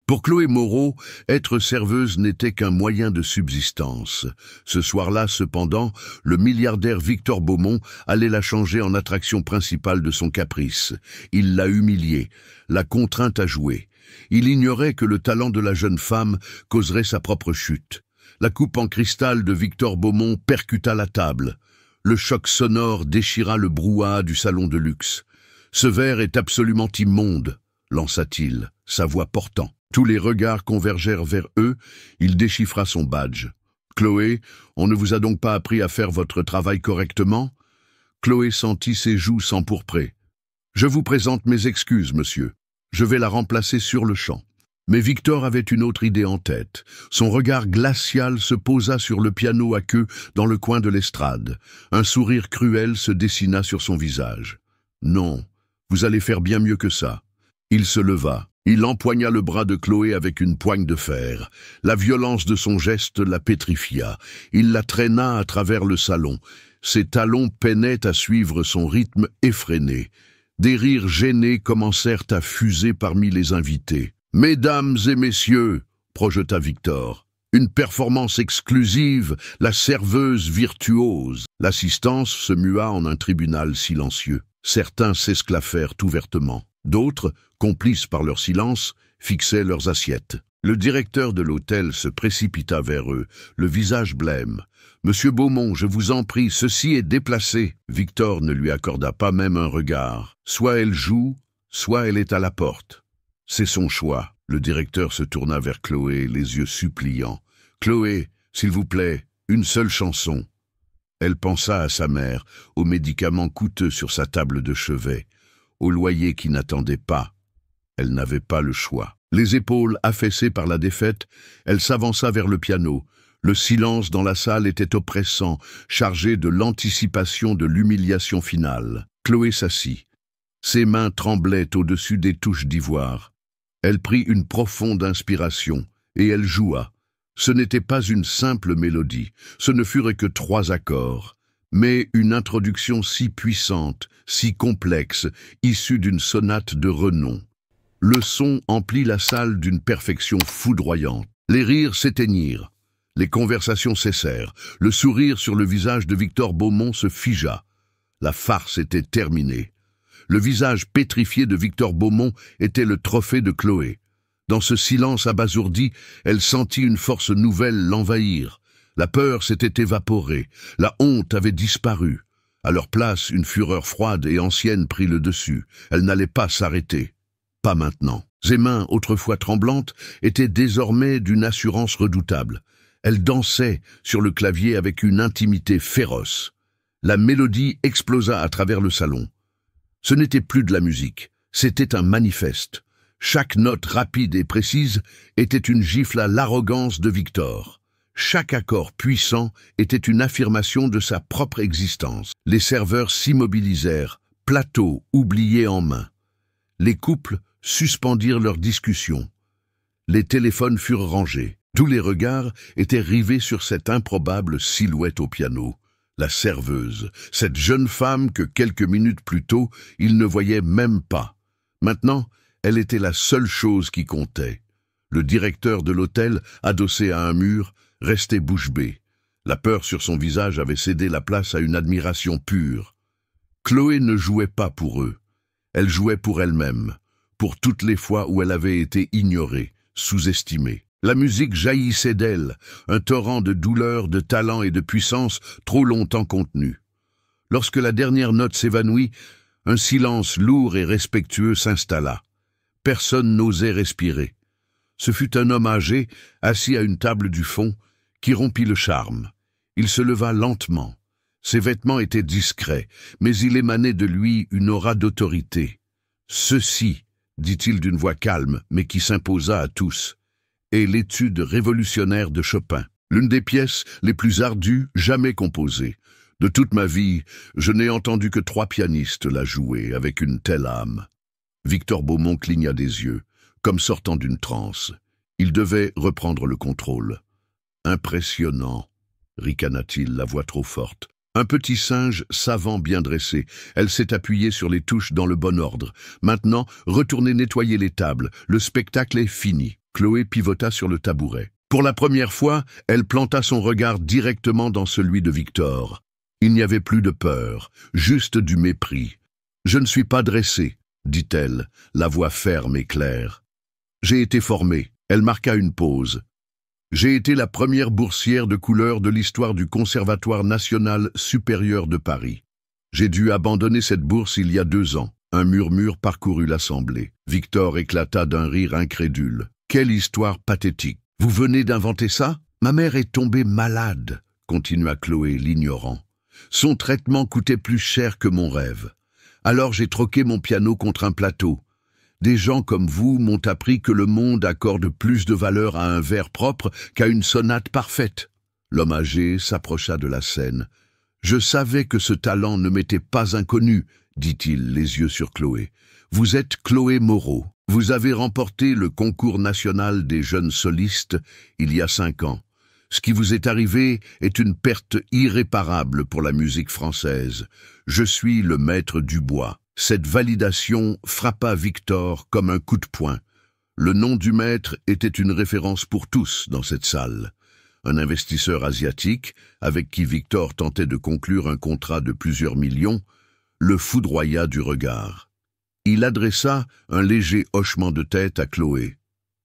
Pour Chloé Moreau, être serveuse n'était qu'un moyen de subsistance. Ce soir-là, cependant, le milliardaire Victor Beaumont allait la changer en attraction principale de son caprice. Il l'a humiliée, la contrainte à jouer. Il ignorait que le talent de la jeune femme causerait sa propre chute. La coupe en cristal de Victor Beaumont percuta la table. Le choc sonore déchira le brouhaha du salon de luxe. « Ce verre est absolument immonde », lança-t-il, sa voix portant. Tous les regards convergèrent vers eux, il déchiffra son badge. « Chloé, on ne vous a donc pas appris à faire votre travail correctement ?» Chloé sentit ses joues s'empourprer. « Je vous présente mes excuses, monsieur. Je vais la remplacer sur le champ. » Mais Victor avait une autre idée en tête. Son regard glacial se posa sur le piano à queue dans le coin de l'estrade. Un sourire cruel se dessina sur son visage. « Non, vous allez faire bien mieux que ça. » Il se leva. Il empoigna le bras de Chloé avec une poigne de fer. La violence de son geste la pétrifia. Il la traîna à travers le salon. Ses talons peinaient à suivre son rythme effréné. Des rires gênés commencèrent à fuser parmi les invités. « Mesdames et messieurs », projeta Victor, « une performance exclusive, la serveuse virtuose. » L'assistance se mua en un tribunal silencieux. Certains s'esclaffèrent ouvertement. D'autres, complices par leur silence, fixaient leurs assiettes. Le directeur de l'hôtel se précipita vers eux, le visage blême. « Monsieur Beaumont, je vous en prie, ceci est déplacé. » Victor ne lui accorda pas même un regard. Soit elle joue, soit elle est à la porte. C'est son choix. Le directeur se tourna vers Chloé, les yeux suppliants. « Chloé, s'il vous plaît, une seule chanson. » Elle pensa à sa mère, aux médicaments coûteux sur sa table de chevet, au loyer qui n'attendait pas. Elle n'avait pas le choix. Les épaules affaissées par la défaite, elle s'avança vers le piano. Le silence dans la salle était oppressant, chargé de l'anticipation de l'humiliation finale. Chloé s'assit. Ses mains tremblaient au-dessus des touches d'ivoire. Elle prit une profonde inspiration, et elle joua. Ce n'était pas une simple mélodie, ce ne furent que 3 accords, mais une introduction si puissante, si complexe, issue d'une sonate de renom. Le son emplit la salle d'une perfection foudroyante. Les rires s'éteignirent, les conversations cessèrent, le sourire sur le visage de Victor Beaumont se figea. La farce était terminée. Le visage pétrifié de Victor Beaumont était le trophée de Chloé. Dans ce silence abasourdi, elle sentit une force nouvelle l'envahir. La peur s'était évaporée, la honte avait disparu. À leur place, une fureur froide et ancienne prit le dessus. Elle n'allait pas s'arrêter. Pas maintenant. Ses mains, autrefois tremblantes, étaient désormais d'une assurance redoutable. Elle dansait sur le clavier avec une intimité féroce. La mélodie explosa à travers le salon. Ce n'était plus de la musique, c'était un manifeste. Chaque note rapide et précise était une gifle à l'arrogance de Victor. Chaque accord puissant était une affirmation de sa propre existence. Les serveurs s'immobilisèrent, plateau oublié en main. Les couples suspendirent leurs discussions. Les téléphones furent rangés. Tous les regards étaient rivés sur cette improbable silhouette au piano. La serveuse, cette jeune femme que quelques minutes plus tôt, il ne voyait même pas. Maintenant, elle était la seule chose qui comptait. Le directeur de l'hôtel, adossé à un mur, restait bouche bée. La peur sur son visage avait cédé la place à une admiration pure. Chloé ne jouait pas pour eux. Elle jouait pour elle-même, pour toutes les fois où elle avait été ignorée, sous-estimée. La musique jaillissait d'elle, un torrent de douleur, de talent et de puissance trop longtemps contenu. Lorsque la dernière note s'évanouit, un silence lourd et respectueux s'installa. Personne n'osait respirer. Ce fut un homme âgé, assis à une table du fond, qui rompit le charme. Il se leva lentement. Ses vêtements étaient discrets, mais il émanait de lui une aura d'autorité. « Ceci, dit-il d'une voix calme, mais qui s'imposa à tous, est l'étude révolutionnaire de Chopin, l'une des pièces les plus ardues jamais composées. De toute ma vie, je n'ai entendu que 3 pianistes la jouer avec une telle âme. » Victor Beaumont cligna des yeux, comme sortant d'une transe. Il devait reprendre le contrôle. « Impressionnant », ricana-t-il, la voix trop forte. Un petit singe savant bien dressé. Elle s'est appuyée sur les touches dans le bon ordre. Maintenant, retournez nettoyer les tables. Le spectacle est fini. Chloé pivota sur le tabouret. Pour la première fois, elle planta son regard directement dans celui de Victor. Il n'y avait plus de peur, juste du mépris. « Je ne suis pas dressée », dit-elle, la voix ferme et claire. « J'ai été formée. » Elle marqua une pause. « J'ai été la première boursière de couleur de l'histoire du Conservatoire national supérieur de Paris. J'ai dû abandonner cette bourse il y a 2 ans. » Un murmure parcourut l'assemblée. Victor éclata d'un rire incrédule. « Quelle histoire pathétique! Vous venez d'inventer ça? Ma mère est tombée malade, » continua Chloé, l'ignorant. « Son traitement coûtait plus cher que mon rêve. Alors j'ai troqué mon piano contre un plateau. Des gens comme vous m'ont appris que le monde accorde plus de valeur à un vers propre qu'à une sonate parfaite. » L'homme âgé s'approcha de la scène. « Je savais que ce talent ne m'était pas inconnu, » dit-il, les yeux sur Chloé. « Vous êtes Chloé Moreau. Vous avez remporté le concours national des jeunes solistes il y a 5 ans. Ce qui vous est arrivé est une perte irréparable pour la musique française. Je suis le maître Dubois. » Cette validation frappa Victor comme un coup de poing. Le nom du maître était une référence pour tous dans cette salle. Un investisseur asiatique, avec qui Victor tentait de conclure un contrat de plusieurs millions, le foudroya du regard. Il adressa un léger hochement de tête à Chloé,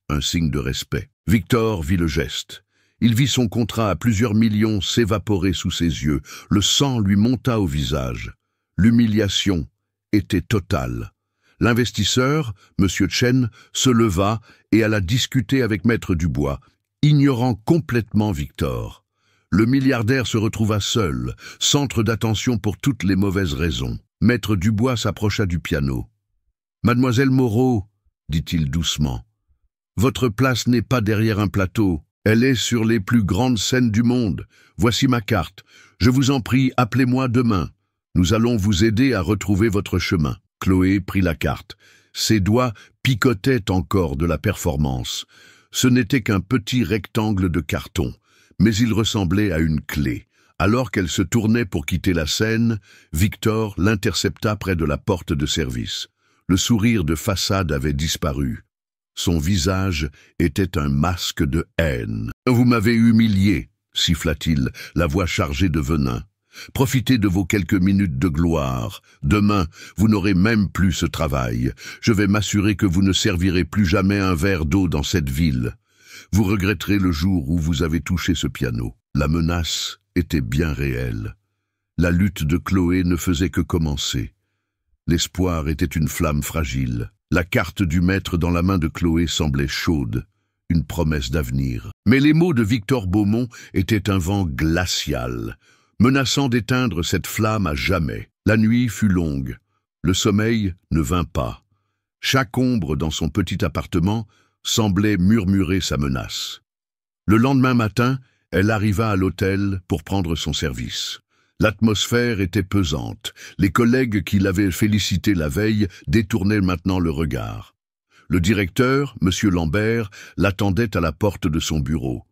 un signe de respect. Victor vit le geste. Il vit son contrat à plusieurs millions s'évaporer sous ses yeux. Le sang lui monta au visage. L'humiliation était totale. L'investisseur, M. Chen, se leva et alla discuter avec Maître Dubois, ignorant complètement Victor. Le milliardaire se retrouva seul, centre d'attention pour toutes les mauvaises raisons. Maître Dubois s'approcha du piano. « Mademoiselle Moreau, » dit-il doucement, « votre place n'est pas derrière un plateau. Elle est sur les plus grandes scènes du monde. Voici ma carte. Je vous en prie, appelez-moi demain. Nous allons vous aider à retrouver votre chemin. » Chloé prit la carte. Ses doigts picotaient encore de la performance. Ce n'était qu'un petit rectangle de carton, mais il ressemblait à une clé. Alors qu'elle se tournait pour quitter la scène, Victor l'intercepta près de la porte de service. Le sourire de façade avait disparu. Son visage était un masque de haine. « Vous m'avez humilié, » siffla-t-il, la voix chargée de venin. « Profitez de vos quelques minutes de gloire. Demain, vous n'aurez même plus ce travail. Je vais m'assurer que vous ne servirez plus jamais un verre d'eau dans cette ville. Vous regretterez le jour où vous avez touché ce piano. » La menace était bien réelle. La lutte de Chloé ne faisait que commencer. L'espoir était une flamme fragile. La carte du maître dans la main de Chloé semblait chaude, une promesse d'avenir. Mais les mots de Victor Beaumont étaient un vent glacial, menaçant d'éteindre cette flamme à jamais. La nuit fut longue. Le sommeil ne vint pas. Chaque ombre dans son petit appartement semblait murmurer sa menace. Le lendemain matin, elle arriva à l'hôtel pour prendre son service. L'atmosphère était pesante. Les collègues qui l'avaient félicité la veille détournaient maintenant le regard. Le directeur, M. Lambert, l'attendait à la porte de son bureau.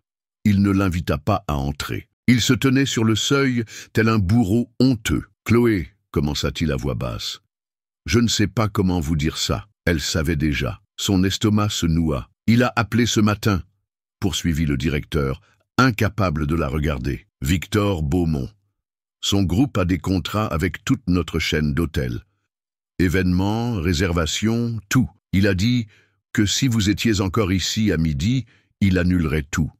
Il ne l'invita pas à entrer. Il se tenait sur le seuil, tel un bourreau honteux. « Chloé, » commença-t-il à voix basse, « je ne sais pas comment vous dire ça. » Elle savait déjà. Son estomac se noua. « Il a appelé ce matin, » poursuivit le directeur, incapable de la regarder. « Victor Beaumont. Son groupe a des contrats avec toute notre chaîne d'hôtels. Événements, réservations, tout. Il a dit que si vous étiez encore ici à midi, il annulerait tout.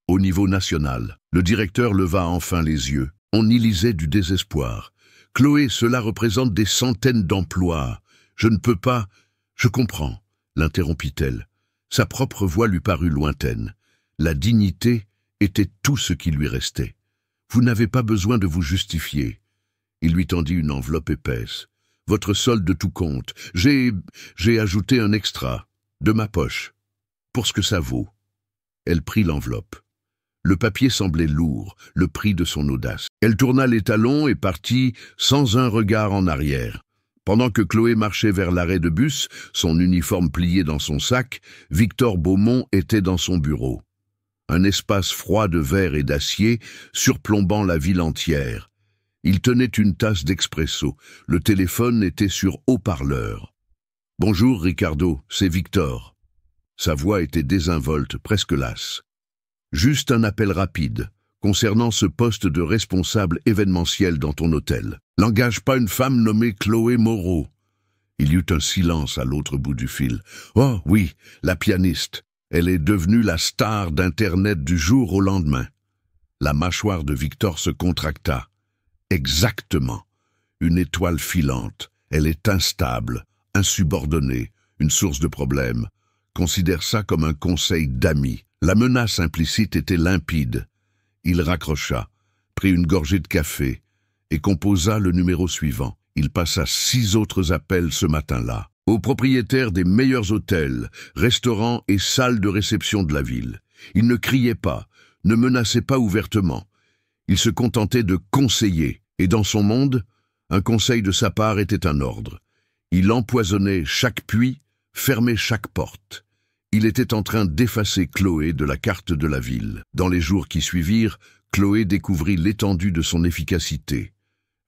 Au niveau national. » Le directeur leva enfin les yeux. On y lisait du désespoir. « Chloé, cela représente des centaines d'emplois. Je ne peux pas... » « Je comprends, » l'interrompit-elle. Sa propre voix lui parut lointaine. La dignité était tout ce qui lui restait. « Vous n'avez pas besoin de vous justifier. » Il lui tendit une enveloppe épaisse. « Votre solde de tout compte. J'ai ajouté un extra, de ma poche, pour ce que ça vaut. » Elle prit l'enveloppe. Le papier semblait lourd, le prix de son audace. Elle tourna les talons et partit sans un regard en arrière. Pendant que Chloé marchait vers l'arrêt de bus, son uniforme plié dans son sac, Victor Beaumont était dans son bureau. Un espace froid de verre et d'acier surplombant la ville entière. Il tenait une tasse d'expresso. Le téléphone était sur haut-parleur. « Bonjour, Ricardo, c'est Victor. » Sa voix était désinvolte, presque lasse. Juste un appel rapide, concernant ce poste de responsable événementiel dans ton hôtel. N'engage pas une femme nommée Chloé Moreau. Il y eut un silence à l'autre bout du fil. Oh oui, la pianiste. Elle est devenue la star d'Internet du jour au lendemain. La mâchoire de Victor se contracta. Exactement. Une étoile filante. Elle est instable, insubordonnée, une source de problèmes. Considère ça comme un conseil d'ami. La menace implicite était limpide. Il raccrocha, prit une gorgée de café et composa le numéro suivant. Il passa 6 autres appels ce matin-là, aux propriétaires des meilleurs hôtels, restaurants et salles de réception de la ville. Il ne criait pas, ne menaçait pas ouvertement. Il se contentait de conseiller, et dans son monde, un conseil de sa part était un ordre. Il empoisonnait chaque puits, fermait chaque porte. Il était en train d'effacer Chloé de la carte de la ville. Dans les jours qui suivirent, Chloé découvrit l'étendue de son efficacité.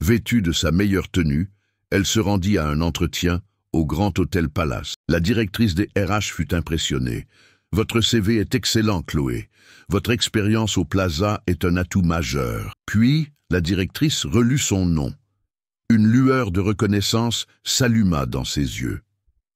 Vêtue de sa meilleure tenue, elle se rendit à un entretien au Grand Hôtel Palace. La directrice des RH fut impressionnée. « Votre CV est excellent, Chloé. Votre expérience au Plaza est un atout majeur. » Puis, la directrice relut son nom. Une lueur de reconnaissance s'alluma dans ses yeux.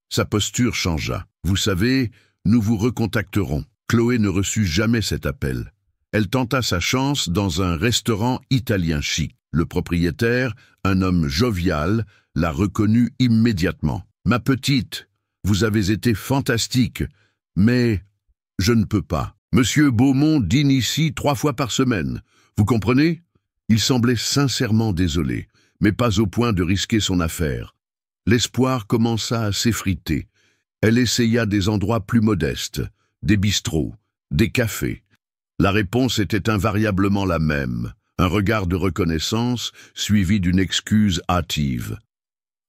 Sa posture changea. « Vous savez, nous vous recontacterons. » Chloé ne reçut jamais cet appel. Elle tenta sa chance dans un restaurant italien chic. Le propriétaire, un homme jovial, la reconnut immédiatement. « Ma petite, vous avez été fantastique, mais je ne peux pas. Monsieur Beaumont dîne ici 3 fois par semaine. Vous comprenez ?» Il semblait sincèrement désolé, mais pas au point de risquer son affaire. L'espoir commença à s'effriter. Elle essaya des endroits plus modestes, des bistrots, des cafés. La réponse était invariablement la même, un regard de reconnaissance suivi d'une excuse hâtive.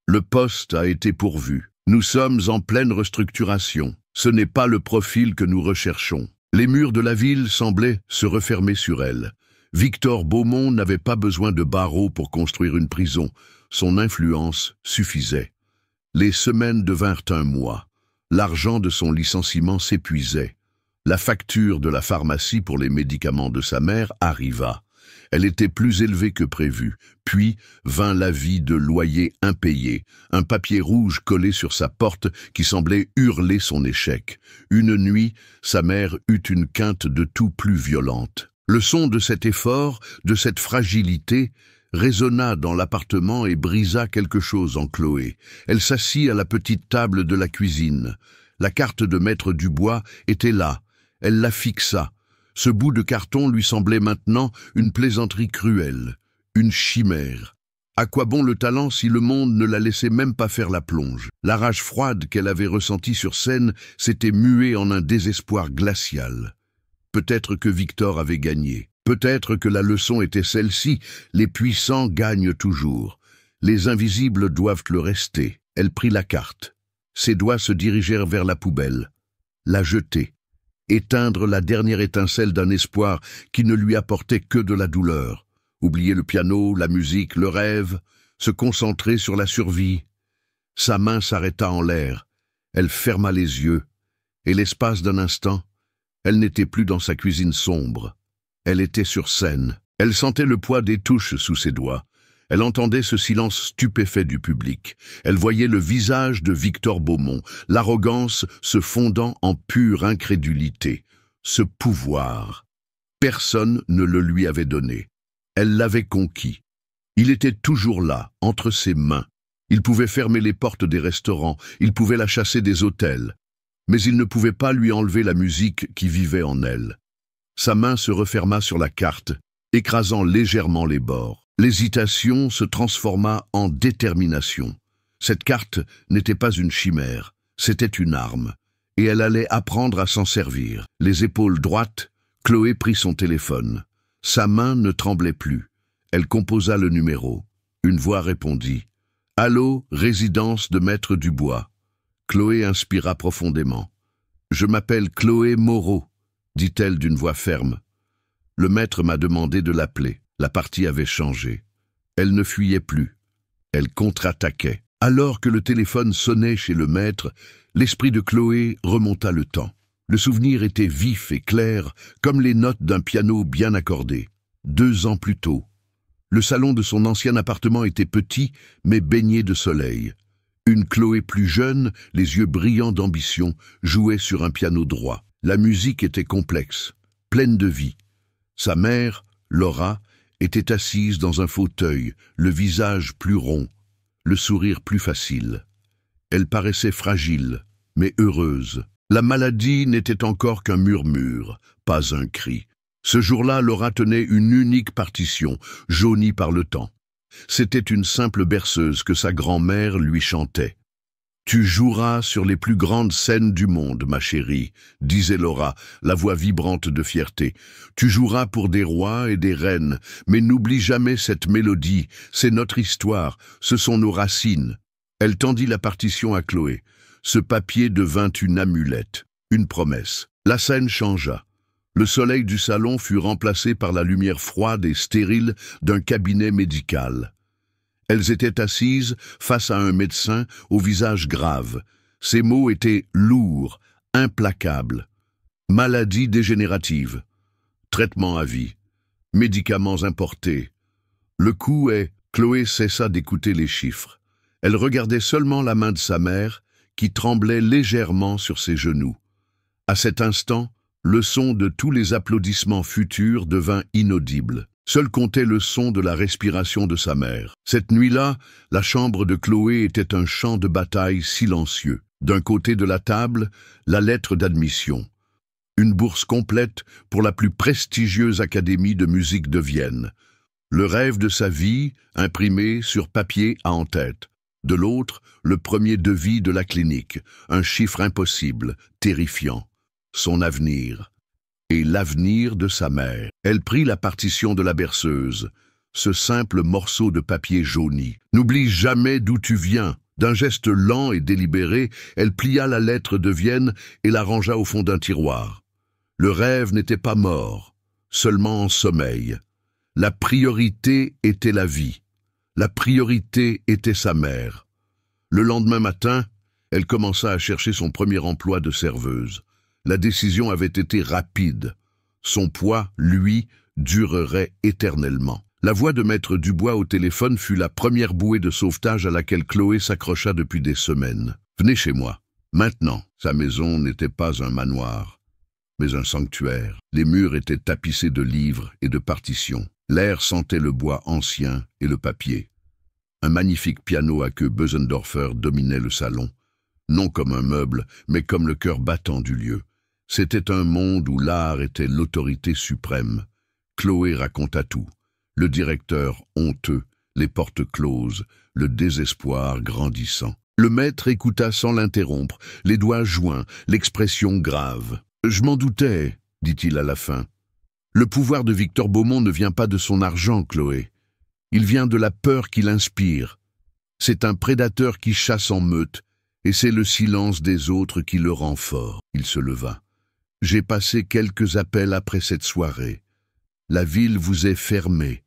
Le poste a été pourvu. Nous sommes en pleine restructuration. Ce n'est pas le profil que nous recherchons. Les murs de la ville semblaient se refermer sur elle. Victor Beaumont n'avait pas besoin de barreaux pour construire une prison. Son influence suffisait. Les semaines devinrent un mois. L'argent de son licenciement s'épuisait. La facture de la pharmacie pour les médicaments de sa mère arriva. Elle était plus élevée que prévu. Puis vint l'avis de loyer impayé, un papier rouge collé sur sa porte qui semblait hurler son échec. Une nuit, sa mère eut une quinte de toux plus violente. Le son de cet effort, de cette fragilité, résonna dans l'appartement et brisa quelque chose en Chloé. Elle s'assit à la petite table de la cuisine. La carte de Maître Dubois était là. Elle la fixa. Ce bout de carton lui semblait maintenant une plaisanterie cruelle, une chimère. À quoi bon le talent si le monde ne la laissait même pas faire la plonge? La rage froide qu'elle avait ressentie sur scène s'était muée en un désespoir glacial. Peut-être que Victor avait gagné. Peut-être que la leçon était celle-ci. Les puissants gagnent toujours. Les invisibles doivent le rester. Elle prit la carte. Ses doigts se dirigèrent vers la poubelle. La jeter. Éteindre la dernière étincelle d'un espoir qui ne lui apportait que de la douleur. Oublier le piano, la musique, le rêve, se concentrer sur la survie. Sa main s'arrêta en l'air. Elle ferma les yeux, et l'espace d'un instant, elle n'était plus dans sa cuisine sombre. Elle était sur scène. Elle sentait le poids des touches sous ses doigts. Elle entendait ce silence stupéfait du public. Elle voyait le visage de Victor Beaumont, l'arrogance se fondant en pure incrédulité. Ce pouvoir, personne ne le lui avait donné. Elle l'avait conquis. Il était toujours là, entre ses mains. Il pouvait fermer les portes des restaurants, il pouvait la chasser des hôtels. Mais il ne pouvait pas lui enlever la musique qui vivait en elle. Sa main se referma sur la carte, écrasant légèrement les bords. L'hésitation se transforma en détermination. Cette carte n'était pas une chimère, c'était une arme, et elle allait apprendre à s'en servir. Les épaules droites, Chloé prit son téléphone. Sa main ne tremblait plus. Elle composa le numéro. Une voix répondit. « Allô, résidence de Maître Dubois. » Chloé inspira profondément. « Je m'appelle Chloé Moreau, » dit-elle d'une voix ferme. « Le maître m'a demandé de l'appeler. » La partie avait changé. Elle ne fuyait plus. Elle contre-attaquait. Alors que le téléphone sonnait chez le maître, l'esprit de Chloé remonta le temps. Le souvenir était vif et clair, comme les notes d'un piano bien accordé. 2 ans plus tôt. Le salon de son ancien appartement était petit, mais baigné de soleil. Une Chloé plus jeune, les yeux brillants d'ambition, jouait sur un piano droit. La musique était complexe, pleine de vie. Sa mère, Laura, était assise dans un fauteuil, le visage plus rond, le sourire plus facile. Elle paraissait fragile, mais heureuse. La maladie n'était encore qu'un murmure, pas un cri. Ce jour-là, Laura tenait une unique partition, jaunie par le temps. C'était une simple berceuse que sa grand-mère lui chantait. « Tu joueras sur les plus grandes scènes du monde, ma chérie, » disait Laura, la voix vibrante de fierté. « Tu joueras pour des rois et des reines, mais n'oublie jamais cette mélodie, c'est notre histoire, ce sont nos racines. » Elle tendit la partition à Chloé. Ce papier devint une amulette, une promesse. La scène changea. Le soleil du salon fut remplacé par la lumière froide et stérile d'un cabinet médical. Elles étaient assises face à un médecin au visage grave. Ses mots étaient lourds, implacables. Maladie dégénérative, traitement à vie, médicaments importés. Le coup est... Chloé cessa d'écouter les chiffres. Elle regardait seulement la main de sa mère, qui tremblait légèrement sur ses genoux. À cet instant, le son de tous les applaudissements futurs devint inaudible. Seul comptait le son de la respiration de sa mère. Cette nuit-là, la chambre de Chloé était un champ de bataille silencieux. D'un côté de la table, la lettre d'admission. Une bourse complète pour la plus prestigieuse académie de musique de Vienne. Le rêve de sa vie, imprimé sur papier à en tête. De l'autre, le premier devis de la clinique, un chiffre impossible, terrifiant. Son avenir. Et l'avenir de sa mère. Elle prit la partition de la berceuse, ce simple morceau de papier jauni. « N'oublie jamais d'où tu viens !» D'un geste lent et délibéré, elle plia la lettre de Vienne et la rangea au fond d'un tiroir. Le rêve n'était pas mort, seulement en sommeil. La priorité était la vie. La priorité était sa mère. Le lendemain matin, elle commença à chercher son premier emploi de serveuse. La décision avait été rapide. Son poids, lui, durerait éternellement. La voix de Maître Dubois au téléphone fut la première bouée de sauvetage à laquelle Chloé s'accrocha depuis des semaines. « Venez chez moi. Maintenant. » Sa maison n'était pas un manoir, mais un sanctuaire. Les murs étaient tapissés de livres et de partitions. L'air sentait le bois ancien et le papier. Un magnifique piano à queue Bösendorfer dominait le salon, non comme un meuble, mais comme le cœur battant du lieu. C'était un monde où l'art était l'autorité suprême. Chloé raconta tout. Le directeur honteux, les portes closes, le désespoir grandissant. Le maître écouta sans l'interrompre, les doigts joints, l'expression grave. « Je m'en doutais, » dit-il à la fin. « Le pouvoir de Victor Beaumont ne vient pas de son argent, Chloé. Il vient de la peur qu'il inspire. C'est un prédateur qui chasse en meute, et c'est le silence des autres qui le rend fort. » Il se leva. « J'ai passé quelques appels après cette soirée. La ville vous est fermée,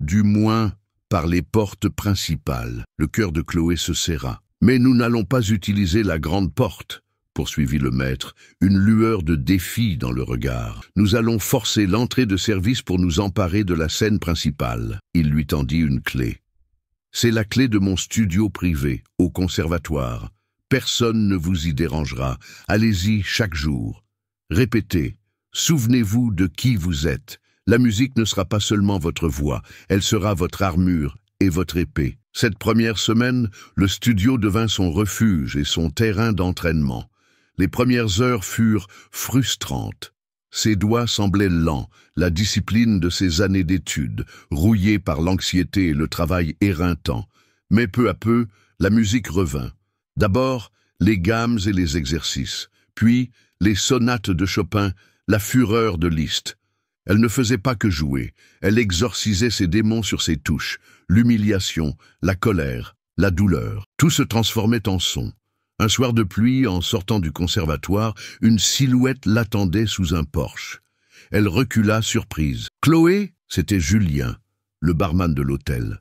du moins par les portes principales. » Le cœur de Chloé se serra. « Mais nous n'allons pas utiliser la grande porte, » poursuivit le maître, une lueur de défi dans le regard. « Nous allons forcer l'entrée de service pour nous emparer de la scène principale. » Il lui tendit une clé. « C'est la clé de mon studio privé, au conservatoire. Personne ne vous y dérangera. Allez-y chaque jour. Répétez. Souvenez-vous de qui vous êtes. La musique ne sera pas seulement votre voix, elle sera votre armure et votre épée. » Cette première semaine, le studio devint son refuge et son terrain d'entraînement. Les premières heures furent frustrantes. Ses doigts semblaient lents, la discipline de ses années d'études, rouillée par l'anxiété et le travail éreintant. Mais peu à peu, la musique revint. D'abord, les gammes et les exercices, puis les sonates de Chopin, la fureur de Liszt. Elle ne faisait pas que jouer, elle exorcisait ses démons sur ses touches, l'humiliation, la colère, la douleur. Tout se transformait en son. Un soir de pluie, en sortant du conservatoire, une silhouette l'attendait sous un porche. Elle recula surprise. « Chloé ?» C'était Julien, le barman de l'hôtel.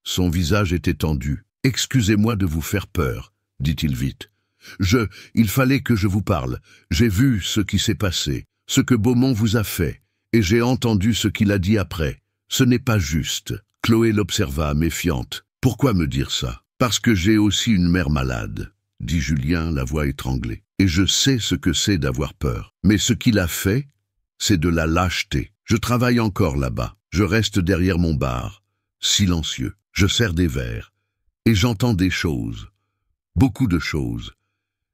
Son visage était tendu. « Excusez-moi de vous faire peur, » dit-il vite. Il fallait que je vous parle. J'ai vu ce qui s'est passé, ce que Beaumont vous a fait, et j'ai entendu ce qu'il a dit après. Ce n'est pas juste. Chloé l'observa, méfiante. Pourquoi me dire ça? Parce que j'ai aussi une mère malade, dit Julien, la voix étranglée. Et je sais ce que c'est d'avoir peur. Mais ce qu'il a fait, c'est de la lâcheté. Je travaille encore là-bas. Je reste derrière mon bar, silencieux. Je sers des verres. Et j'entends des choses. Beaucoup de choses.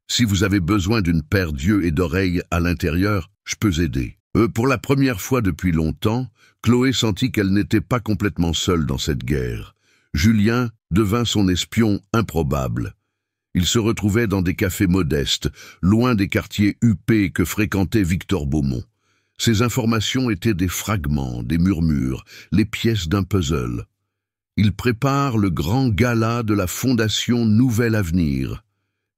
Si vous avez besoin d'une paire d'yeux et d'oreilles à l'intérieur, je peux aider. Pour la première fois depuis longtemps, Chloé sentit qu'elle n'était pas complètement seule dans cette guerre. Julien devint son espion improbable. Il se retrouvait dans des cafés modestes, loin des quartiers huppés que fréquentait Victor Beaumont. Ces informations étaient des fragments, des murmures, les pièces d'un puzzle. Il prépare le grand gala de la Fondation Nouvel Avenir,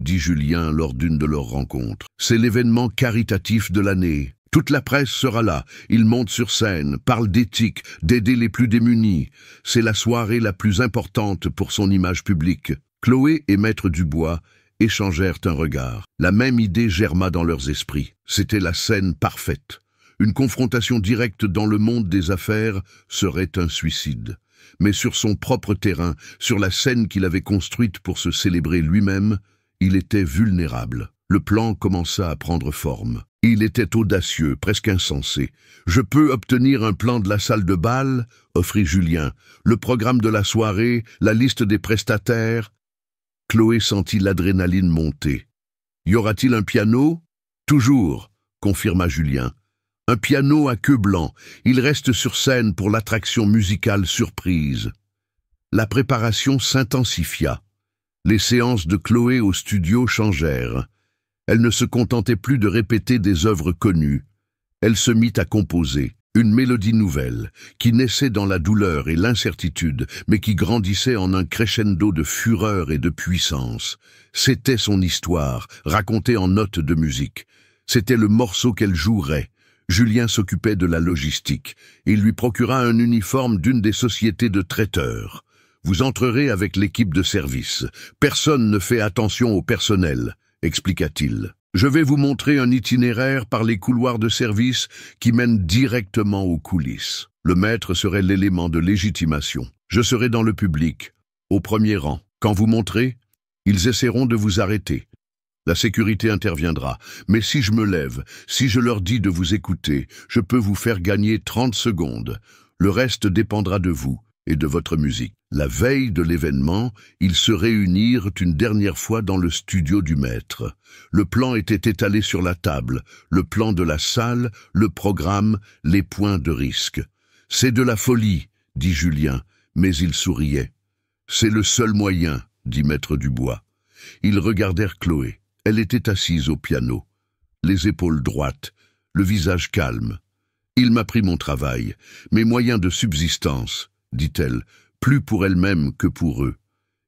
dit Julien lors d'une de leurs rencontres. C'est l'événement caritatif de l'année. Toute la presse sera là. Il monte sur scène, parle d'éthique, d'aider les plus démunis. C'est la soirée la plus importante pour son image publique. Chloé et Maître Dubois échangèrent un regard. La même idée germa dans leurs esprits. C'était la scène parfaite. Une confrontation directe dans le monde des affaires serait un suicide. Mais sur son propre terrain, sur la scène qu'il avait construite pour se célébrer lui-même, il était vulnérable. Le plan commença à prendre forme. Il était audacieux, presque insensé. « Je peux obtenir un plan de la salle de bal ?» offrit Julien. « Le programme de la soirée, la liste des prestataires ?» Chloé sentit l'adrénaline monter. « Y aura-t-il un piano ?»« Toujours », confirma Julien. « Un piano à queue blanc. Il reste sur scène pour l'attraction musicale surprise. » La préparation s'intensifia. Les séances de Chloé au studio changèrent. Elle ne se contentait plus de répéter des œuvres connues. Elle se mit à composer, une mélodie nouvelle, qui naissait dans la douleur et l'incertitude, mais qui grandissait en un crescendo de fureur et de puissance. C'était son histoire, racontée en notes de musique. C'était le morceau qu'elle jouerait. Julien s'occupait de la logistique. Il lui procura un uniforme d'une des sociétés de traiteurs. « Vous entrerez avec l'équipe de service. Personne ne fait attention au personnel. » expliqua-t-il. « Je vais vous montrer un itinéraire par les couloirs de service qui mènent directement aux coulisses. Le maître serait l'élément de légitimation. Je serai dans le public, au premier rang. Quand vous montrez, ils essaieront de vous arrêter. La sécurité interviendra. Mais si je me lève, si je leur dis de vous écouter, je peux vous faire gagner 30 secondes. Le reste dépendra de vous et de votre musique. » La veille de l'événement, ils se réunirent une dernière fois dans le studio du maître. Le plan était étalé sur la table, le plan de la salle, le programme, les points de risque. « C'est de la folie, » dit Julien, mais il souriait. « C'est le seul moyen, » dit Maître Dubois. Ils regardèrent Chloé. Elle était assise au piano, les épaules droites, le visage calme. « Il m'a pris mon travail, mes moyens de subsistance, » dit-elle, plus pour elle-même que pour eux.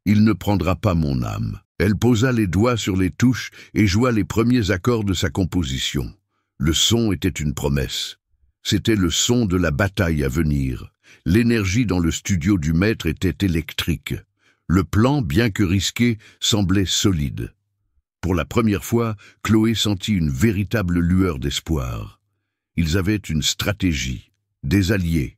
Il ne prendra pas mon âme. Elle posa les doigts sur les touches et joua les premiers accords de sa composition. Le son était une promesse. C'était le son de la bataille à venir. L'énergie dans le studio du maître était électrique. Le plan, bien que risqué, semblait solide. Pour la première fois, Chloé sentit une véritable lueur d'espoir. Ils avaient une stratégie, des alliés.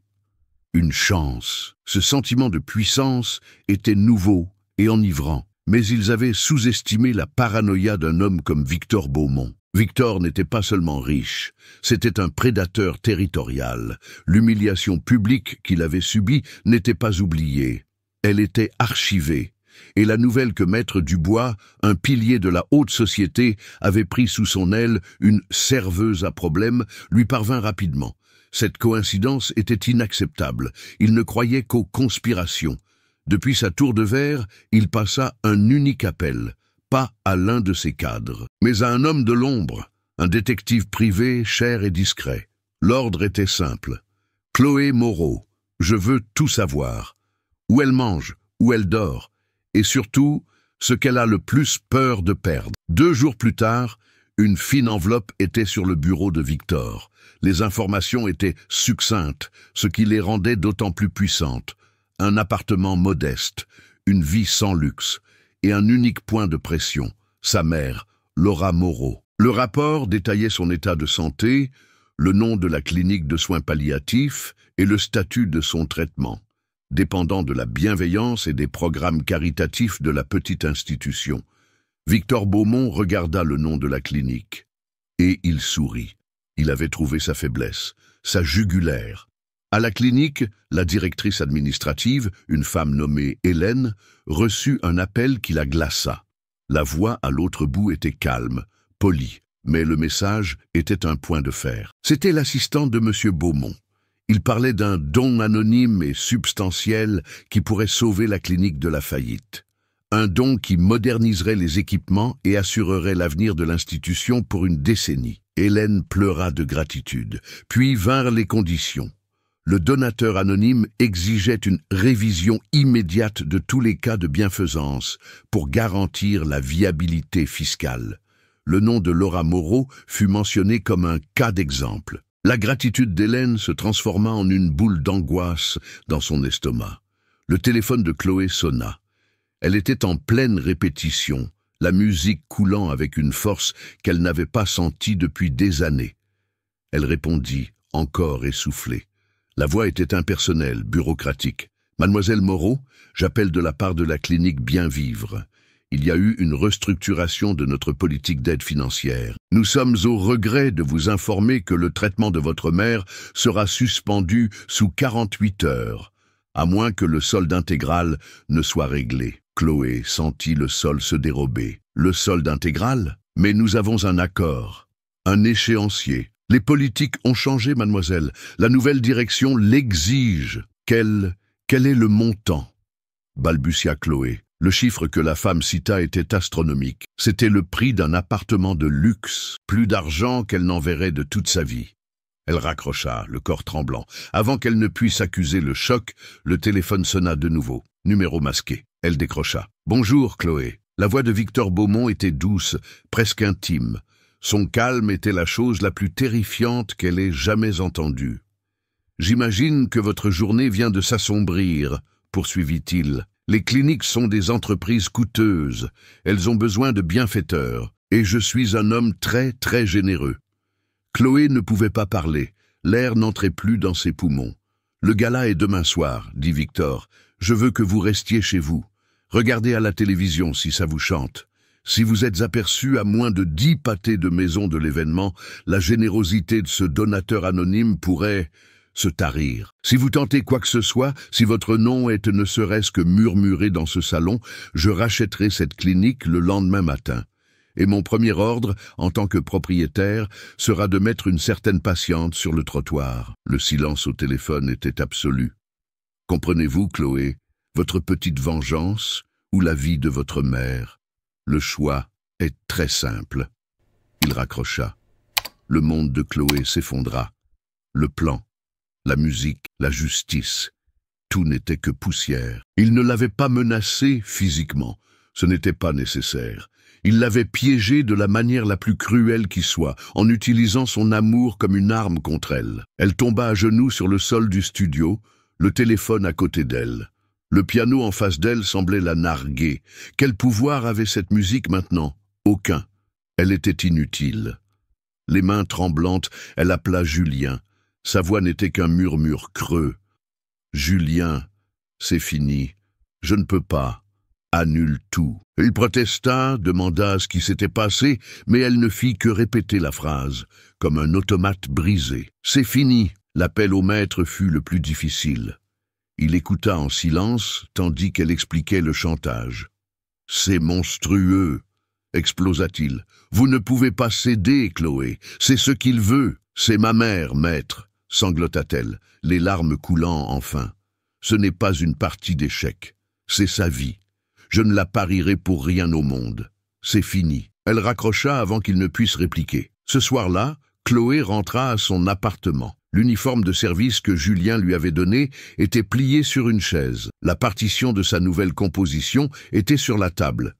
Une chance. Ce sentiment de puissance était nouveau et enivrant, mais ils avaient sous-estimé la paranoïa d'un homme comme Victor Beaumont. Victor n'était pas seulement riche, c'était un prédateur territorial. L'humiliation publique qu'il avait subie n'était pas oubliée. Elle était archivée, et la nouvelle que Maître Dubois, un pilier de la haute société, avait pris sous son aile une serveuse à problème, lui parvint rapidement. Cette coïncidence était inacceptable. Il ne croyait qu'aux conspirations. Depuis sa tour de verre, il passa un unique appel, pas à l'un de ses cadres, mais à un homme de l'ombre, un détective privé cher et discret. L'ordre était simple. « Chloé Moreau, je veux tout savoir. Où elle mange, où elle dort, et surtout, ce qu'elle a le plus peur de perdre. » 2 jours plus tard, une fine enveloppe était sur le bureau de Victor. Les informations étaient succinctes, ce qui les rendait d'autant plus puissantes. Un appartement modeste, une vie sans luxe, et un unique point de pression, sa mère, Laura Moreau. Le rapport détaillait son état de santé, le nom de la clinique de soins palliatifs et le statut de son traitement, dépendant de la bienveillance et des programmes caritatifs de la petite institution. Victor Beaumont regarda le nom de la clinique, et il sourit. Il avait trouvé sa faiblesse, sa jugulaire. À la clinique, la directrice administrative, une femme nommée Hélène, reçut un appel qui la glaça. La voix à l'autre bout était calme, polie, mais le message était un point de fer. C'était l'assistant de M. Beaumont. Il parlait d'un don anonyme et substantiel qui pourrait sauver la clinique de la faillite. Un don qui moderniserait les équipements et assurerait l'avenir de l'institution pour une décennie. Hélène pleura de gratitude. Puis vinrent les conditions. Le donateur anonyme exigeait une révision immédiate de tous les cas de bienfaisance pour garantir la viabilité fiscale. Le nom de Laura Moreau fut mentionné comme un cas d'exemple. La gratitude d'Hélène se transforma en une boule d'angoisse dans son estomac. Le téléphone de Chloé sonna. Elle était en pleine répétition, la musique coulant avec une force qu'elle n'avait pas sentie depuis des années. Elle répondit, encore essoufflée. La voix était impersonnelle, bureaucratique. « Mademoiselle Moreau, j'appelle de la part de la clinique Bien Vivre. Il y a eu une restructuration de notre politique d'aide financière. Nous sommes au regret de vous informer que le traitement de votre mère sera suspendu sous 48 heures, à moins que le solde intégral ne soit réglé. » Chloé sentit le sol se dérober. Le solde intégral? Mais nous avons un accord, un échéancier. Les politiques ont changé, mademoiselle. La nouvelle direction l'exige. Quel est le montant? Balbutia Chloé. Le chiffre que la femme cita était astronomique. C'était le prix d'un appartement de luxe, plus d'argent qu'elle n'enverrait de toute sa vie. Elle raccrocha, le corps tremblant. Avant qu'elle ne puisse accuser le choc, le téléphone sonna de nouveau. Numéro masqué. Elle décrocha. « Bonjour, Chloé. » La voix de Victor Beaumont était douce, presque intime. Son calme était la chose la plus terrifiante qu'elle ait jamais entendue. « J'imagine que votre journée vient de s'assombrir, » poursuivit-il. « Les cliniques sont des entreprises coûteuses. Elles ont besoin de bienfaiteurs. Et je suis un homme très, très généreux. » Chloé ne pouvait pas parler. L'air n'entrait plus dans ses poumons. « Le gala est demain soir, » dit Victor. « Je veux que vous restiez chez vous. Regardez à la télévision si ça vous chante. Si vous êtes aperçu à moins de 10 pâtés de maison de l'événement, la générosité de ce donateur anonyme pourrait se tarir. Si vous tentez quoi que ce soit, si votre nom est ne serait-ce que murmuré dans ce salon, je rachèterai cette clinique le lendemain matin. Et mon premier ordre, en tant que propriétaire, sera de mettre une certaine patiente sur le trottoir. » Le silence au téléphone était absolu. « Comprenez-vous, Chloé, votre petite vengeance ou la vie de votre mère? Le choix est très simple. » Il raccrocha. Le monde de Chloé s'effondra. Le plan, la musique, la justice, tout n'était que poussière. Il ne l'avait pas menacée physiquement. Ce n'était pas nécessaire. Il l'avait piégée de la manière la plus cruelle qui soit, en utilisant son amour comme une arme contre elle. Elle tomba à genoux sur le sol du studio, le téléphone à côté d'elle. Le piano en face d'elle semblait la narguer. Quel pouvoir avait cette musique maintenant? Aucun. Elle était inutile. Les mains tremblantes, elle appela Julien. Sa voix n'était qu'un murmure creux. « Julien, c'est fini. Je ne peux pas. Annule tout. » Il protesta, demanda ce qui s'était passé, mais elle ne fit que répéter la phrase, comme un automate brisé. « C'est fini. » L'appel au maître fut le plus difficile. Il écouta en silence, tandis qu'elle expliquait le chantage. « C'est monstrueux !» explosa-t-il. « Vous ne pouvez pas céder, Chloé. C'est ce qu'il veut. C'est ma mère, maître !» sanglota-t-elle, les larmes coulant enfin. « Ce n'est pas une partie d'échecs. C'est sa vie. Je ne la parierai pour rien au monde. C'est fini. » Elle raccrocha avant qu'il ne puisse répliquer. Ce soir-là, Chloé rentra à son appartement. L'uniforme de service que Julien lui avait donné était plié sur une chaise. La partition de sa nouvelle composition était sur la table.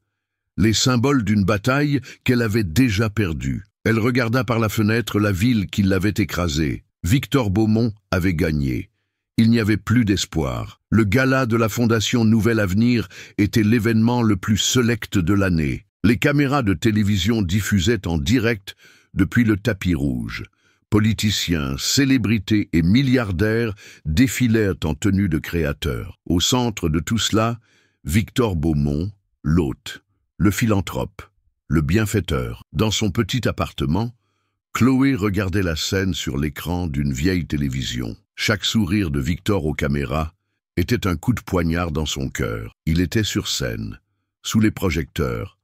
Les symboles d'une bataille qu'elle avait déjà perdue. Elle regarda par la fenêtre la ville qui l'avait écrasée. Victor Beaumont avait gagné. Il n'y avait plus d'espoir. Le gala de la Fondation Nouvel Avenir était l'événement le plus select de l'année. Les caméras de télévision diffusaient en direct depuis le tapis rouge. Politiciens, célébrités et milliardaires défilèrent en tenue de créateurs. Au centre de tout cela, Victor Beaumont, l'hôte, le philanthrope, le bienfaiteur. Dans son petit appartement, Chloé regardait la scène sur l'écran d'une vieille télévision. Chaque sourire de Victor aux caméras était un coup de poignard dans son cœur. Il était sur scène, sous les projecteurs,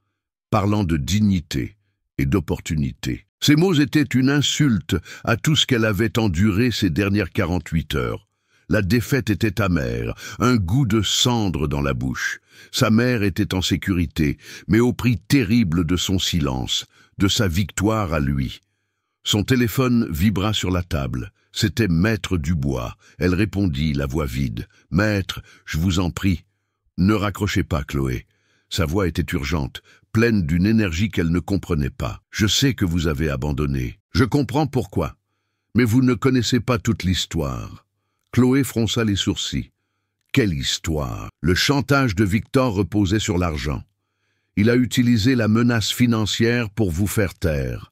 parlant de dignité et d'opportunité. Ces mots étaient une insulte à tout ce qu'elle avait enduré ces dernières 48 heures. La défaite était amère, un goût de cendre dans la bouche. Sa mère était en sécurité, mais au prix terrible de son silence, de sa victoire à lui. Son téléphone vibra sur la table. C'était Maître Dubois. Elle répondit, la voix vide. « Maître, je vous en prie. » « Ne raccrochez pas, Chloé. » Sa voix était urgente, pleine d'une énergie qu'elle ne comprenait pas. « Je sais que vous avez abandonné. Je comprends pourquoi. Mais vous ne connaissez pas toute l'histoire. » Chloé fronça les sourcils. Quelle histoire! Le chantage de Victor reposait sur l'argent. Il a utilisé la menace financière pour vous faire taire.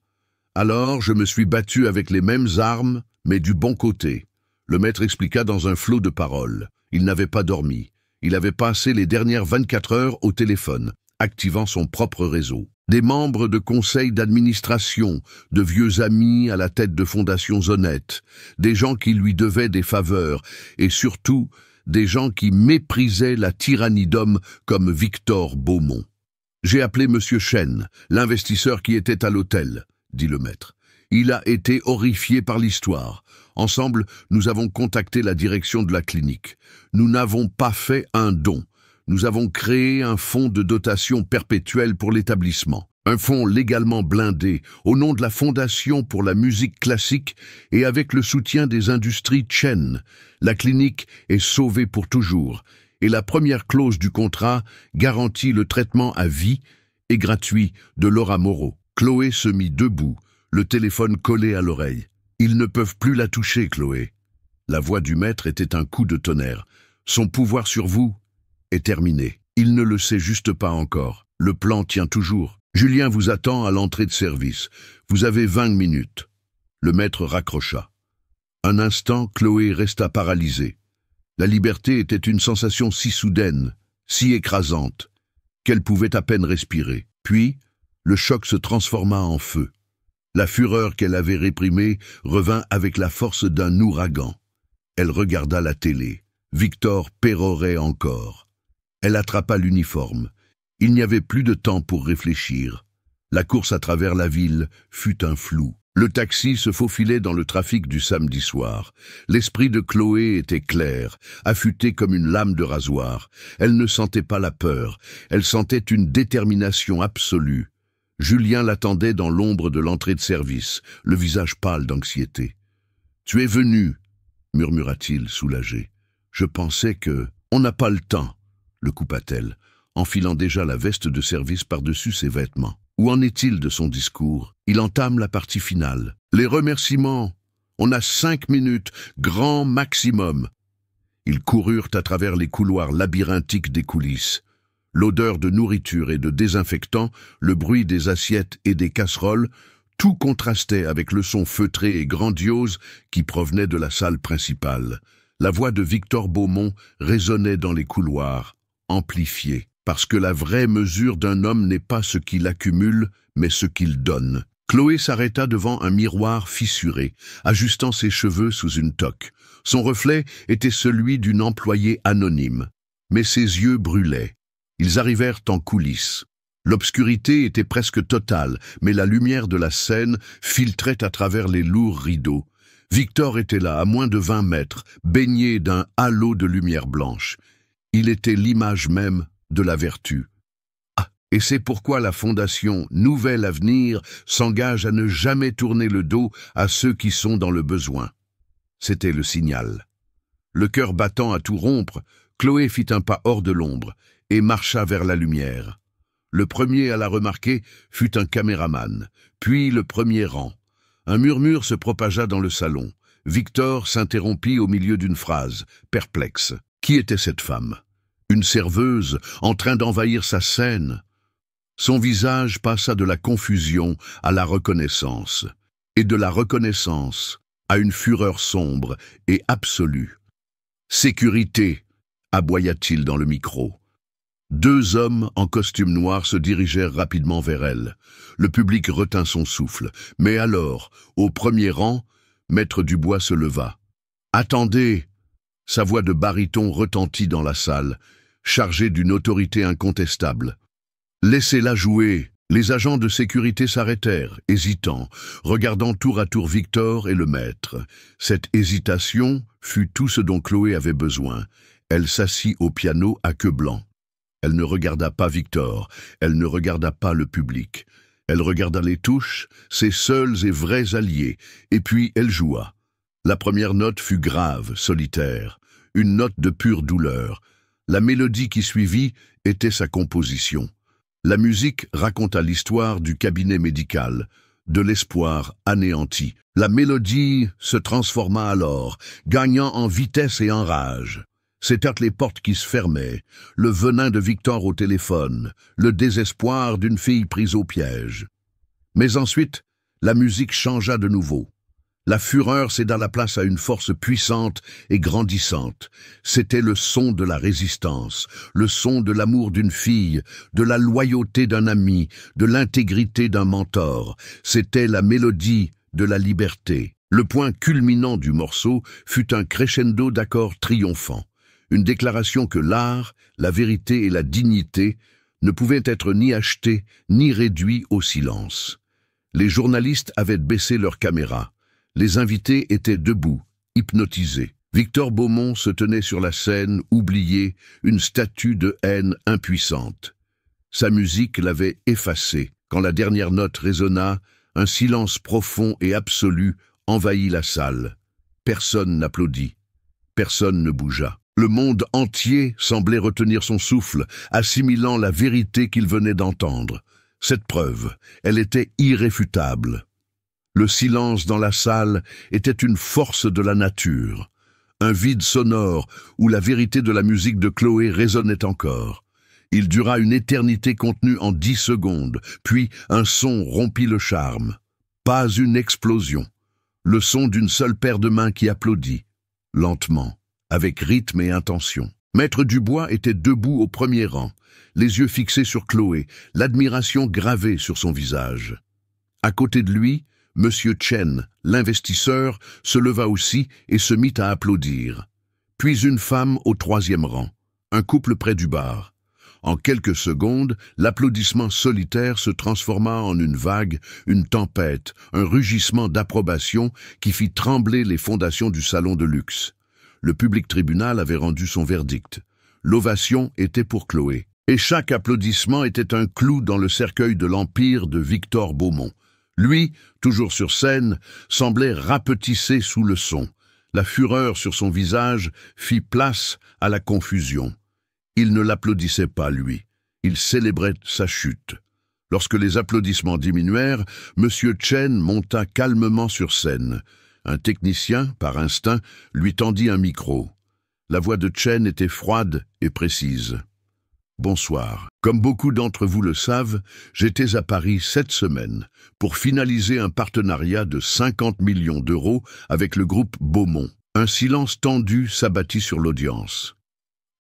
Alors, je me suis battu avec les mêmes armes, mais du bon côté. Le maître expliqua dans un flot de paroles. Il n'avait pas dormi. Il avait passé les dernières 24 heures au téléphone, activant son propre réseau. Des membres de conseils d'administration, de vieux amis à la tête de fondations honnêtes, des gens qui lui devaient des faveurs, et surtout, des gens qui méprisaient la tyrannie d'hommes comme Victor Beaumont. « J'ai appelé M. Chen, l'investisseur qui était à l'hôtel, » dit le maître. Il a été horrifié par l'histoire. Ensemble, nous avons contacté la direction de la clinique. Nous n'avons pas fait un don. Nous avons créé un fonds de dotation perpétuelle pour l'établissement. Un fonds légalement blindé, au nom de la Fondation pour la musique classique et avec le soutien des industries Chen. La clinique est sauvée pour toujours. Et la première clause du contrat garantit le traitement à vie et gratuit de Laura Moreau. Chloé se mit debout, le téléphone collé à l'oreille. « Ils ne peuvent plus la toucher, Chloé. » La voix du maître était un coup de tonnerre. « Son pouvoir sur vous est terminé. Il ne le sait juste pas encore. Le plan tient toujours. Julien vous attend à l'entrée de service. Vous avez 20 minutes. » Le maître raccrocha. Un instant, Chloé resta paralysée. La liberté était une sensation si soudaine, si écrasante, qu'elle pouvait à peine respirer. Puis, le choc se transforma en feu. La fureur qu'elle avait réprimée revint avec la force d'un ouragan. Elle regarda la télé. Victor pérorait encore. Elle attrapa l'uniforme. Il n'y avait plus de temps pour réfléchir. La course à travers la ville fut un flou. Le taxi se faufilait dans le trafic du samedi soir. L'esprit de Chloé était clair, affûté comme une lame de rasoir. Elle ne sentait pas la peur. Elle sentait une détermination absolue. Julien l'attendait dans l'ombre de l'entrée de service, le visage pâle d'anxiété. « Tu es venu, » murmura-t-il, soulagé. « Je pensais que... »« On n'a pas le temps, » le coupa-t-elle, enfilant déjà la veste de service par-dessus ses vêtements. Où en est-il de son discours? Il entame la partie finale. « Les remerciements. On a 5 minutes, grand maximum. » Ils coururent à travers les couloirs labyrinthiques des coulisses. L'odeur de nourriture et de désinfectant, le bruit des assiettes et des casseroles, tout contrastait avec le son feutré et grandiose qui provenait de la salle principale. La voix de Victor Beaumont résonnait dans les couloirs, amplifiée, parce que la vraie mesure d'un homme n'est pas ce qu'il accumule, mais ce qu'il donne. Chloé s'arrêta devant un miroir fissuré, ajustant ses cheveux sous une toque. Son reflet était celui d'une employée anonyme, mais ses yeux brûlaient. Ils arrivèrent en coulisses. L'obscurité était presque totale, mais la lumière de la scène filtrait à travers les lourds rideaux. Victor était là, à moins de 20 mètres, baigné d'un halo de lumière blanche. Il était l'image même de la vertu. Ah, et c'est pourquoi la Fondation Nouvel Avenir s'engage à ne jamais tourner le dos à ceux qui sont dans le besoin. C'était le signal. Le cœur battant à tout rompre, Chloé fit un pas hors de l'ombre et marcha vers la lumière. Le premier à la remarquer fut un caméraman, puis le premier rang. Un murmure se propagea dans le salon. Victor s'interrompit au milieu d'une phrase, perplexe. Qui était cette femme? Une serveuse en train d'envahir sa scène? Son visage passa de la confusion à la reconnaissance, et de la reconnaissance à une fureur sombre et absolue. « Sécurité !» aboya-t-il dans le micro. Deux hommes en costume noir se dirigèrent rapidement vers elle. Le public retint son souffle, mais alors, au premier rang, Maître Dubois se leva. « Attendez !» Sa voix de baryton retentit dans la salle, chargée d'une autorité incontestable. « Laissez-la jouer !» Les agents de sécurité s'arrêtèrent, hésitants, regardant tour à tour Victor et le maître. Cette hésitation fut tout ce dont Chloé avait besoin. Elle s'assit au piano à queue blanc. Elle ne regarda pas Victor, elle ne regarda pas le public. Elle regarda les touches, ses seuls et vrais alliés, et puis elle joua. La première note fut grave, solitaire, une note de pure douleur. La mélodie qui suivit était sa composition. La musique raconta l'histoire du cabinet médical, de l'espoir anéanti. La mélodie se transforma alors, gagnant en vitesse et en rage. C'étaient les portes qui se fermaient, le venin de Victor au téléphone, le désespoir d'une fille prise au piège. Mais ensuite, la musique changea de nouveau. La fureur céda la place à une force puissante et grandissante. C'était le son de la résistance, le son de l'amour d'une fille, de la loyauté d'un ami, de l'intégrité d'un mentor. C'était la mélodie de la liberté. Le point culminant du morceau fut un crescendo d'accords triomphants. Une déclaration que l'art, la vérité et la dignité ne pouvaient être ni achetés ni réduits au silence. Les journalistes avaient baissé leurs caméras. Les invités étaient debout, hypnotisés. Victor Beaumont se tenait sur la scène, oublié, une statue de haine impuissante. Sa musique l'avait effacé. Quand la dernière note résonna, un silence profond et absolu envahit la salle. Personne n'applaudit. Personne ne bougea. Le monde entier semblait retenir son souffle, assimilant la vérité qu'il venait d'entendre. Cette preuve, elle était irréfutable. Le silence dans la salle était une force de la nature, un vide sonore où la vérité de la musique de Chloé résonnait encore. Il dura une éternité contenue en 10 secondes, puis un son rompit le charme. Pas une explosion, le son d'une seule paire de mains qui applaudit, lentement, avec rythme et intention. Maître Dubois était debout au premier rang, les yeux fixés sur Chloé, l'admiration gravée sur son visage. À côté de lui, Monsieur Chen, l'investisseur, se leva aussi et se mit à applaudir. Puis une femme au 3e rang, un couple près du bar. En quelques secondes, l'applaudissement solitaire se transforma en une vague, une tempête, un rugissement d'approbation qui fit trembler les fondations du salon de luxe. Le public tribunal avait rendu son verdict. L'ovation était pour Chloé. Et chaque applaudissement était un clou dans le cercueil de l'empire de Victor Beaumont. Lui, toujours sur scène, semblait rapetissé sous le son. La fureur sur son visage fit place à la confusion. Il ne l'applaudissait pas, lui. Il célébrait sa chute. Lorsque les applaudissements diminuèrent, M. Chen monta calmement sur scène. Un technicien, par instinct, lui tendit un micro. La voix de Chen était froide et précise. « Bonsoir. Comme beaucoup d'entre vous le savent, j'étais à Paris cette semaine pour finaliser un partenariat de 50 millions d'euros avec le groupe Beaumont. » Un silence tendu s'abattit sur l'audience.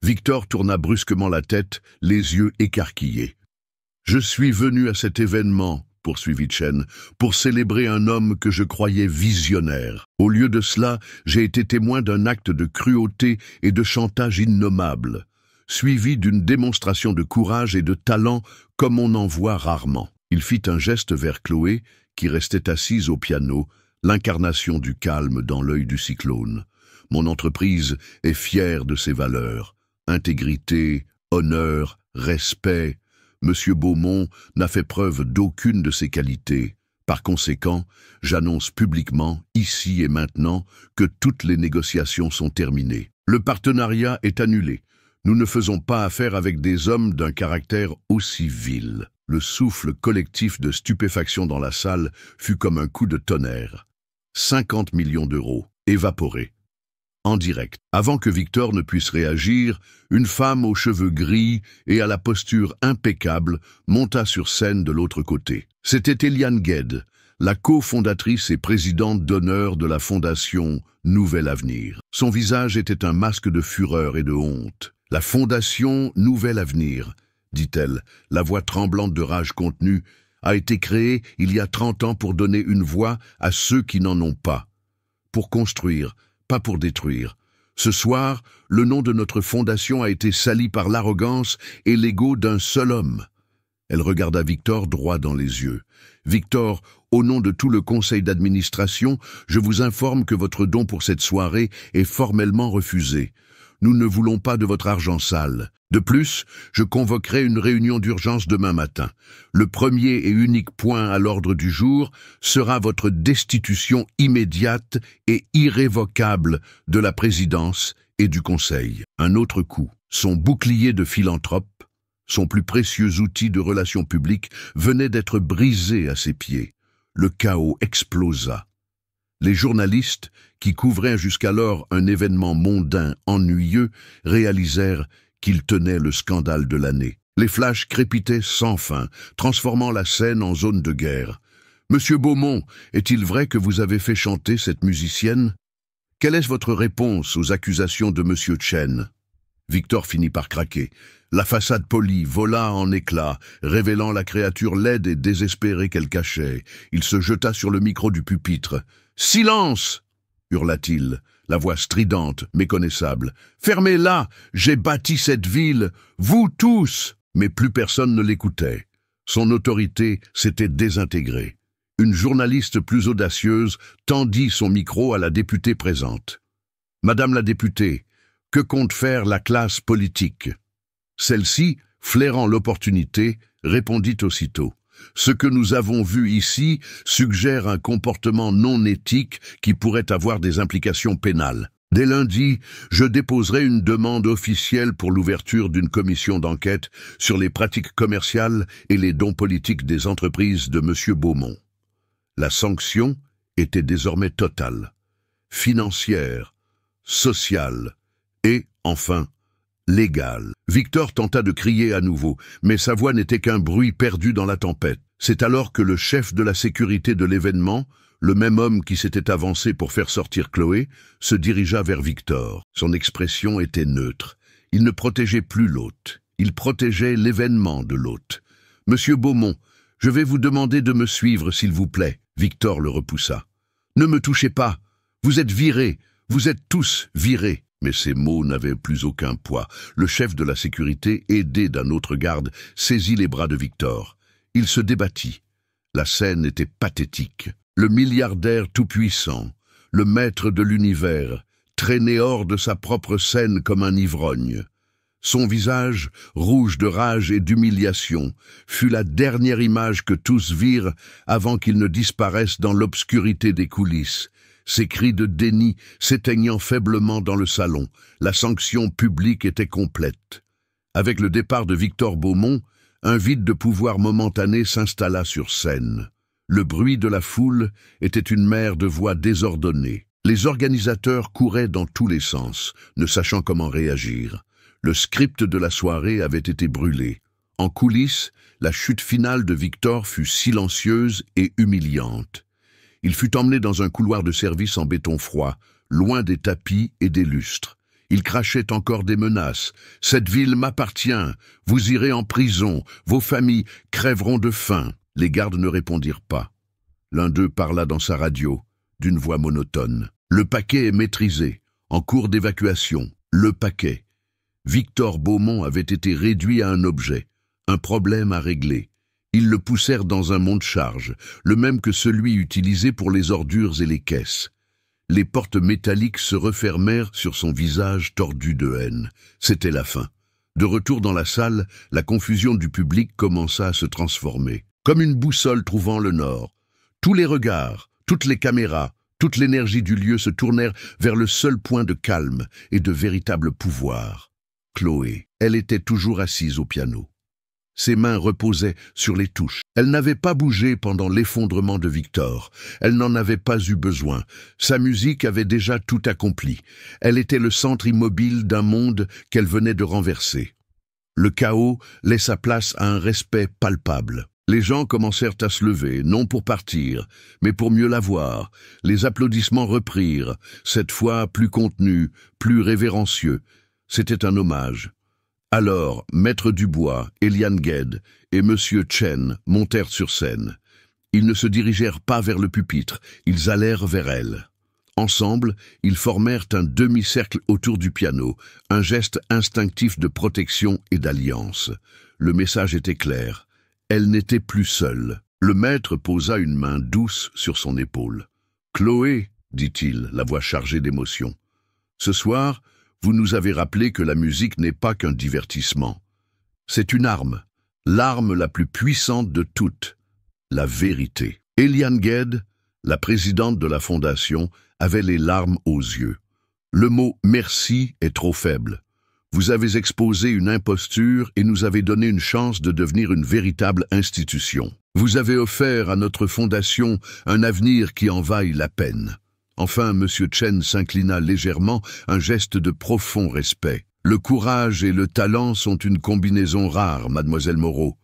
Victor tourna brusquement la tête, les yeux écarquillés. « Je suis venu à cet événement, » poursuivit Chen, « pour célébrer un homme que je croyais visionnaire. Au lieu de cela, j'ai été témoin d'un acte de cruauté et de chantage innommable, suivi d'une démonstration de courage et de talent comme on en voit rarement. » Il fit un geste vers Chloé, qui restait assise au piano, l'incarnation du calme dans l'œil du cyclone. « Mon entreprise est fière de ses valeurs. Intégrité, honneur, respect. Monsieur Beaumont n'a fait preuve d'aucune de ces qualités. Par conséquent, j'annonce publiquement, ici et maintenant, que toutes les négociations sont terminées. Le partenariat est annulé. Nous ne faisons pas affaire avec des hommes d'un caractère aussi vil. » Le souffle collectif de stupéfaction dans la salle fut comme un coup de tonnerre. 50 millions d'euros, évaporés. en direct. Avant que Victor ne puisse réagir, une femme aux cheveux gris et à la posture impeccable monta sur scène de l'autre côté. C'était Eliane Gued, la cofondatrice et présidente d'honneur de la fondation Nouvel Avenir. Son visage était un masque de fureur et de honte. « La fondation Nouvel Avenir », dit-elle, la voix tremblante de rage contenue, a été créée il y a 30 ans pour donner une voix à ceux qui n'en ont pas. Pour construire, pas pour détruire. Ce soir, le nom de notre fondation a été sali par l'arrogance et l'ego d'un seul homme. Elle regarda Victor droit dans les yeux. « Victor, au nom de tout le conseil d'administration, je vous informe que votre don pour cette soirée est formellement refusé. Nous ne voulons pas de votre argent sale. De plus, je convoquerai une réunion d'urgence demain matin. Le premier et unique point à l'ordre du jour sera votre destitution immédiate et irrévocable de la présidence et du conseil. » Un autre coup, son bouclier de philanthrope, son plus précieux outil de relations publiques, venait d'être brisé à ses pieds. Le chaos explosa. Les journalistes, qui couvraient jusqu'alors un événement mondain ennuyeux, réalisèrent qu'il tenait le scandale de l'année. Les flashs crépitaient sans fin, transformant la scène en zone de guerre. « Monsieur Beaumont, est-il vrai que vous avez fait chanter cette musicienne? Quelle est votre réponse aux accusations de Monsieur Chen ?» Victor finit par craquer. La façade polie vola en éclats, révélant la créature laide et désespérée qu'elle cachait. Il se jeta sur le micro du pupitre. « Silence !» hurla-t-il, la voix stridente, méconnaissable. « Fermez-la! J'ai bâti cette ville! Vous tous !» Mais plus personne ne l'écoutait. Son autorité s'était désintégrée. Une journaliste plus audacieuse tendit son micro à la députée présente. « Madame la députée, que compte faire la classe politique ?» Celle-ci, flairant l'opportunité, répondit aussitôt. « Ce que nous avons vu ici suggère un comportement non éthique qui pourrait avoir des implications pénales. Dès lundi, je déposerai une demande officielle pour l'ouverture d'une commission d'enquête sur les pratiques commerciales et les dons politiques des entreprises de M. Beaumont. » La sanction était désormais totale, financière, sociale et, enfin, légale. Victor tenta de crier à nouveau, mais sa voix n'était qu'un bruit perdu dans la tempête. C'est alors que le chef de la sécurité de l'événement, le même homme qui s'était avancé pour faire sortir Chloé, se dirigea vers Victor. Son expression était neutre. Il ne protégeait plus l'hôte. Il protégeait l'événement de l'hôte. « Monsieur Beaumont, je vais vous demander de me suivre, s'il vous plaît. » Victor le repoussa. « Ne me touchez pas. Vous êtes virés. Vous êtes tous virés. » Mais ces mots n'avaient plus aucun poids. Le chef de la sécurité, aidé d'un autre garde, saisit les bras de Victor. Il se débattit. La scène était pathétique. Le milliardaire tout-puissant, le maître de l'univers, traîné hors de sa propre scène comme un ivrogne. Son visage, rouge de rage et d'humiliation, fut la dernière image que tous virent avant qu'il ne disparaisse dans l'obscurité des coulisses. Ses cris de déni s'éteignant faiblement dans le salon, la sanction publique était complète. Avec le départ de Victor Beaumont, un vide de pouvoir momentané s'installa sur scène. Le bruit de la foule était une mer de voix désordonnées. Les organisateurs couraient dans tous les sens, ne sachant comment réagir. Le script de la soirée avait été brûlé. En coulisses, la chute finale de Victor fut silencieuse et humiliante. Il fut emmené dans un couloir de service en béton froid, loin des tapis et des lustres. Il crachait encore des menaces. « Cette ville m'appartient. Vous irez en prison. Vos familles crèveront de faim. » Les gardes ne répondirent pas. L'un d'eux parla dans sa radio, d'une voix monotone. « Le paquet est maîtrisé. En cours d'évacuation. Le paquet. » Victor Beaumont avait été réduit à un objet, un problème à régler. Ils le poussèrent dans un monte-charge, le même que celui utilisé pour les ordures et les caisses. Les portes métalliques se refermèrent sur son visage tordu de haine. C'était la fin. De retour dans la salle, la confusion du public commença à se transformer. Comme une boussole trouvant le nord. Tous les regards, toutes les caméras, toute l'énergie du lieu se tournèrent vers le seul point de calme et de véritable pouvoir. Chloé, elle était toujours assise au piano. Ses mains reposaient sur les touches. Elle n'avait pas bougé pendant l'effondrement de Victor. Elle n'en avait pas eu besoin. Sa musique avait déjà tout accompli. Elle était le centre immobile d'un monde qu'elle venait de renverser. Le chaos laissa place à un respect palpable. Les gens commencèrent à se lever, non pour partir, mais pour mieux la voir. Les applaudissements reprirent, cette fois plus contenus, plus révérencieux. C'était un hommage. Alors, Maître Dubois, Eliane Gued et Monsieur Chen montèrent sur scène. Ils ne se dirigèrent pas vers le pupitre, ils allèrent vers elle. Ensemble, ils formèrent un demi-cercle autour du piano, un geste instinctif de protection et d'alliance. Le message était clair. Elle n'était plus seule. Le maître posa une main douce sur son épaule. « Chloé, dit-il, la voix chargée d'émotion. Ce soir, vous nous avez rappelé que la musique n'est pas qu'un divertissement. C'est une arme, l'arme la plus puissante de toutes, la vérité. » Eliane Gued, la présidente de la fondation, avait les larmes aux yeux. Le mot « merci » est trop faible. Vous avez exposé une imposture et nous avez donné une chance de devenir une véritable institution. Vous avez offert à notre fondation un avenir qui en vaille la peine. Enfin, M. Chen s'inclina légèrement, un geste de profond respect. Le courage et le talent sont une combinaison rare, mademoiselle Moreau.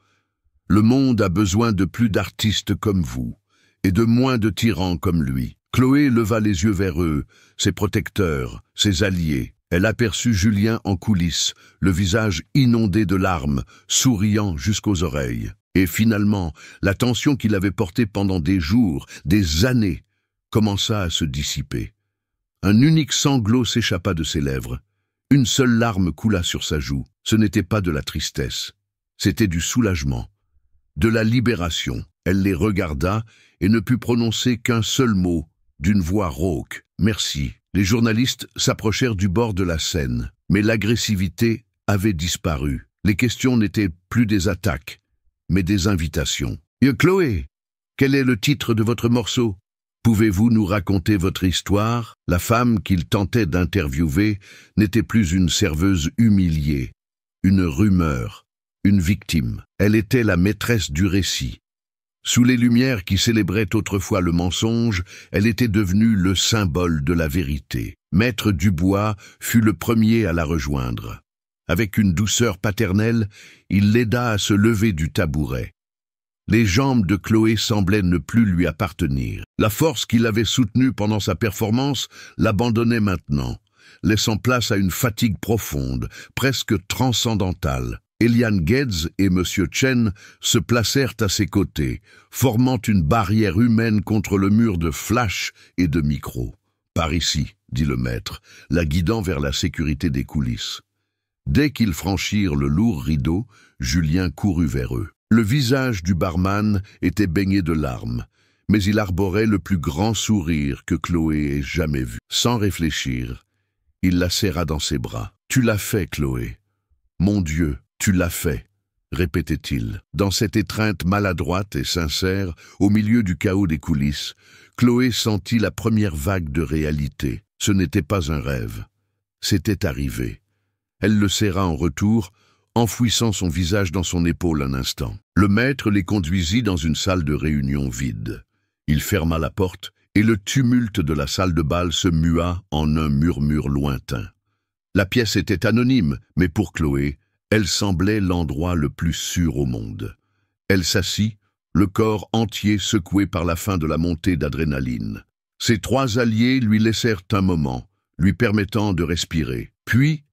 Le monde a besoin de plus d'artistes comme vous, et de moins de tyrans comme lui. Chloé leva les yeux vers eux, ses protecteurs, ses alliés. Elle aperçut Julien en coulisses, le visage inondé de larmes, souriant jusqu'aux oreilles. Et finalement, la tension qu'il avait portée pendant des jours, des années, commença à se dissiper. Un unique sanglot s'échappa de ses lèvres. Une seule larme coula sur sa joue. Ce n'était pas de la tristesse, c'était du soulagement, de la libération. Elle les regarda et ne put prononcer qu'un seul mot, d'une voix rauque. « Merci ». Les journalistes s'approchèrent du bord de la scène, mais l'agressivité avait disparu. Les questions n'étaient plus des attaques, mais des invitations. « Chloé, quel est le titre de votre morceau ? Pouvez-vous nous raconter votre histoire ?» La femme qu'il tentait d'interviewer n'était plus une serveuse humiliée, une rumeur, une victime. Elle était la maîtresse du récit. Sous les lumières qui célébraient autrefois le mensonge, elle était devenue le symbole de la vérité. Maître Dubois fut le premier à la rejoindre. Avec une douceur paternelle, il l'aida à se lever du tabouret. Les jambes de Chloé semblaient ne plus lui appartenir. La force qui l'avait soutenue pendant sa performance l'abandonnait maintenant, laissant place à une fatigue profonde, presque transcendantale. Eliane Gued et M. Chen se placèrent à ses côtés, formant une barrière humaine contre le mur de flash et de micro. « Par ici », dit le maître, la guidant vers la sécurité des coulisses. Dès qu'ils franchirent le lourd rideau, Julien courut vers eux. Le visage du barman était baigné de larmes, mais il arborait le plus grand sourire que Chloé ait jamais vu. Sans réfléchir, il la serra dans ses bras. « Tu l'as fait, Chloé. Mon Dieu, tu l'as fait, » répétait-il. Dans cette étreinte maladroite et sincère, au milieu du chaos des coulisses, Chloé sentit la première vague de réalité. Ce n'était pas un rêve. C'était arrivé. Elle le serra en retour, enfouissant son visage dans son épaule un instant. Le maître les conduisit dans une salle de réunion vide. Il ferma la porte, et le tumulte de la salle de bal se mua en un murmure lointain. La pièce était anonyme, mais pour Chloé, elle semblait l'endroit le plus sûr au monde. Elle s'assit, le corps entier secoué par la fin de la montée d'adrénaline. Ses trois alliés lui laissèrent un moment, lui permettant de respirer. Puis,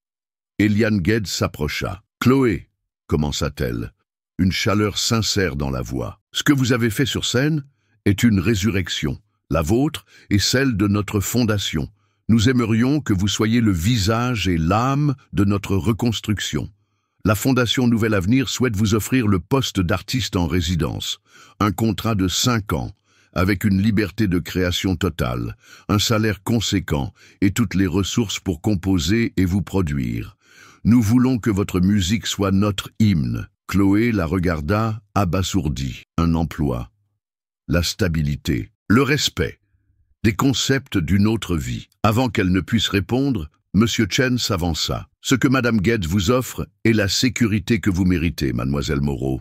Eliane Gued s'approcha. « Chloé, » commença-t-elle, une chaleur sincère dans la voix. « Ce que vous avez fait sur scène est une résurrection, la vôtre et celle de notre fondation. Nous aimerions que vous soyez le visage et l'âme de notre reconstruction. La Fondation Nouvel Avenir souhaite vous offrir le poste d'artiste en résidence, un contrat de 5 ans, avec une liberté de création totale, un salaire conséquent et toutes les ressources pour composer et vous produire. Nous voulons que votre musique soit notre hymne. » Chloé la regarda, abasourdie. Un emploi, la stabilité, le respect, des concepts d'une autre vie. Avant qu'elle ne puisse répondre, Monsieur Chen s'avança. Ce que Madame Guedes vous offre est la sécurité que vous méritez, Mademoiselle Moreau.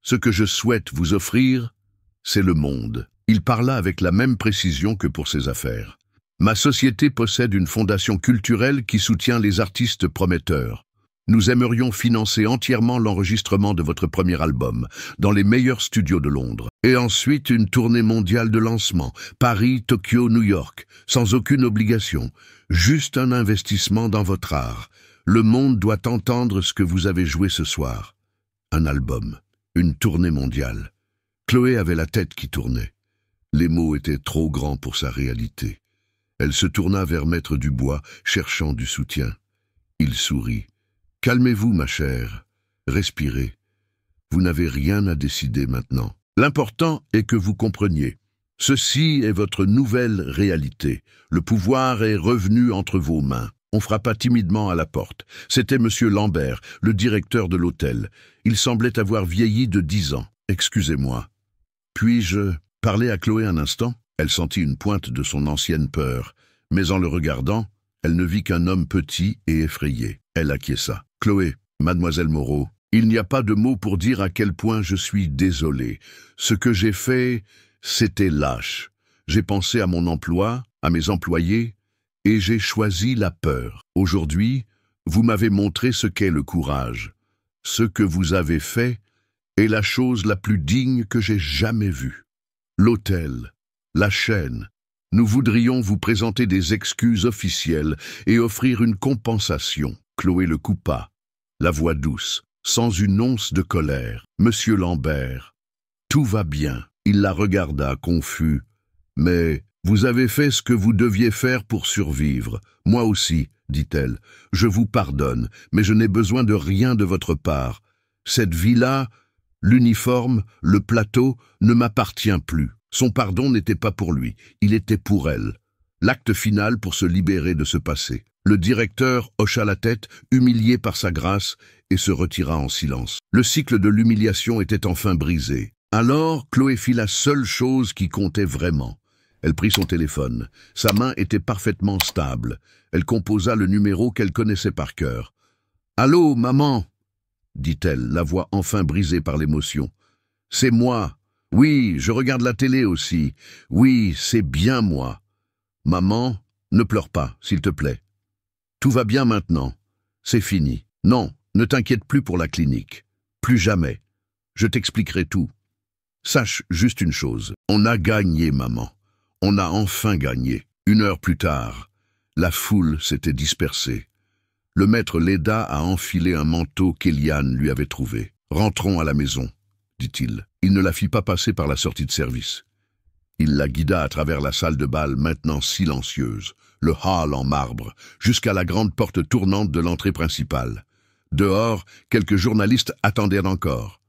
Ce que je souhaite vous offrir, c'est le monde. Il parla avec la même précision que pour ses affaires. Ma société possède une fondation culturelle qui soutient les artistes prometteurs. Nous aimerions financer entièrement l'enregistrement de votre premier album, dans les meilleurs studios de Londres. Et ensuite une tournée mondiale de lancement, Paris, Tokyo, New York, sans aucune obligation. Juste un investissement dans votre art. Le monde doit entendre ce que vous avez joué ce soir. Un album, une tournée mondiale. Chloé avait la tête qui tournait. Les mots étaient trop grands pour sa réalité. Elle se tourna vers Maître Dubois, cherchant du soutien. Il sourit. « Calmez-vous, ma chère. Respirez. Vous n'avez rien à décider maintenant. L'important est que vous compreniez. Ceci est votre nouvelle réalité. Le pouvoir est revenu entre vos mains. » On frappa timidement à la porte. C'était Monsieur Lambert, le directeur de l'hôtel. Il semblait avoir vieilli de 10 ans. « Excusez-moi. Puis-je parler à Chloé un instant ?» Elle sentit une pointe de son ancienne peur, mais en le regardant, elle ne vit qu'un homme petit et effrayé. Elle acquiesça. « Chloé, Mademoiselle Moreau, il n'y a pas de mots pour dire à quel point je suis désolé. Ce que j'ai fait, c'était lâche. J'ai pensé à mon emploi, à mes employés, et j'ai choisi la peur. Aujourd'hui, vous m'avez montré ce qu'est le courage. Ce que vous avez fait est la chose la plus digne que j'ai jamais vue. L'hôtel, la chaîne, nous voudrions vous présenter des excuses officielles et offrir une compensation. » Chloé le coupa, la voix douce, sans une once de colère. « Monsieur Lambert, tout va bien. » Il la regarda, confus. « Mais vous avez fait ce que vous deviez faire pour survivre. Moi aussi, dit-elle. Je vous pardonne, mais je n'ai besoin de rien de votre part. Cette vie-là, l'uniforme, le plateau, ne m'appartient plus. » Son pardon n'était pas pour lui, il était pour elle. L'acte final pour se libérer de ce passé. Le directeur hocha la tête, humilié par sa grâce, et se retira en silence. Le cycle de l'humiliation était enfin brisé. Alors, Chloé fit la seule chose qui comptait vraiment. Elle prit son téléphone. Sa main était parfaitement stable. Elle composa le numéro qu'elle connaissait par cœur. « Allô, maman ?» dit-elle, la voix enfin brisée par l'émotion. « C'est moi. Oui, je regarde la télé aussi. Oui, c'est bien moi. Maman, ne pleure pas, s'il te plaît. Tout va bien maintenant. C'est fini. Non, ne t'inquiète plus pour la clinique. Plus jamais. Je t'expliquerai tout. Sache juste une chose. On a gagné, maman. On a enfin gagné. 1 heure plus tard, la foule s'était dispersée. Le maître l'aida à enfiler un manteau qu'Eliane lui avait trouvé. « Rentrons à la maison », dit-il. Il ne la fit pas passer par la sortie de service. Il la guida à travers la salle de bal maintenant silencieuse, le hall en marbre, jusqu'à la grande porte tournante de l'entrée principale. Dehors, quelques journalistes attendaient encore.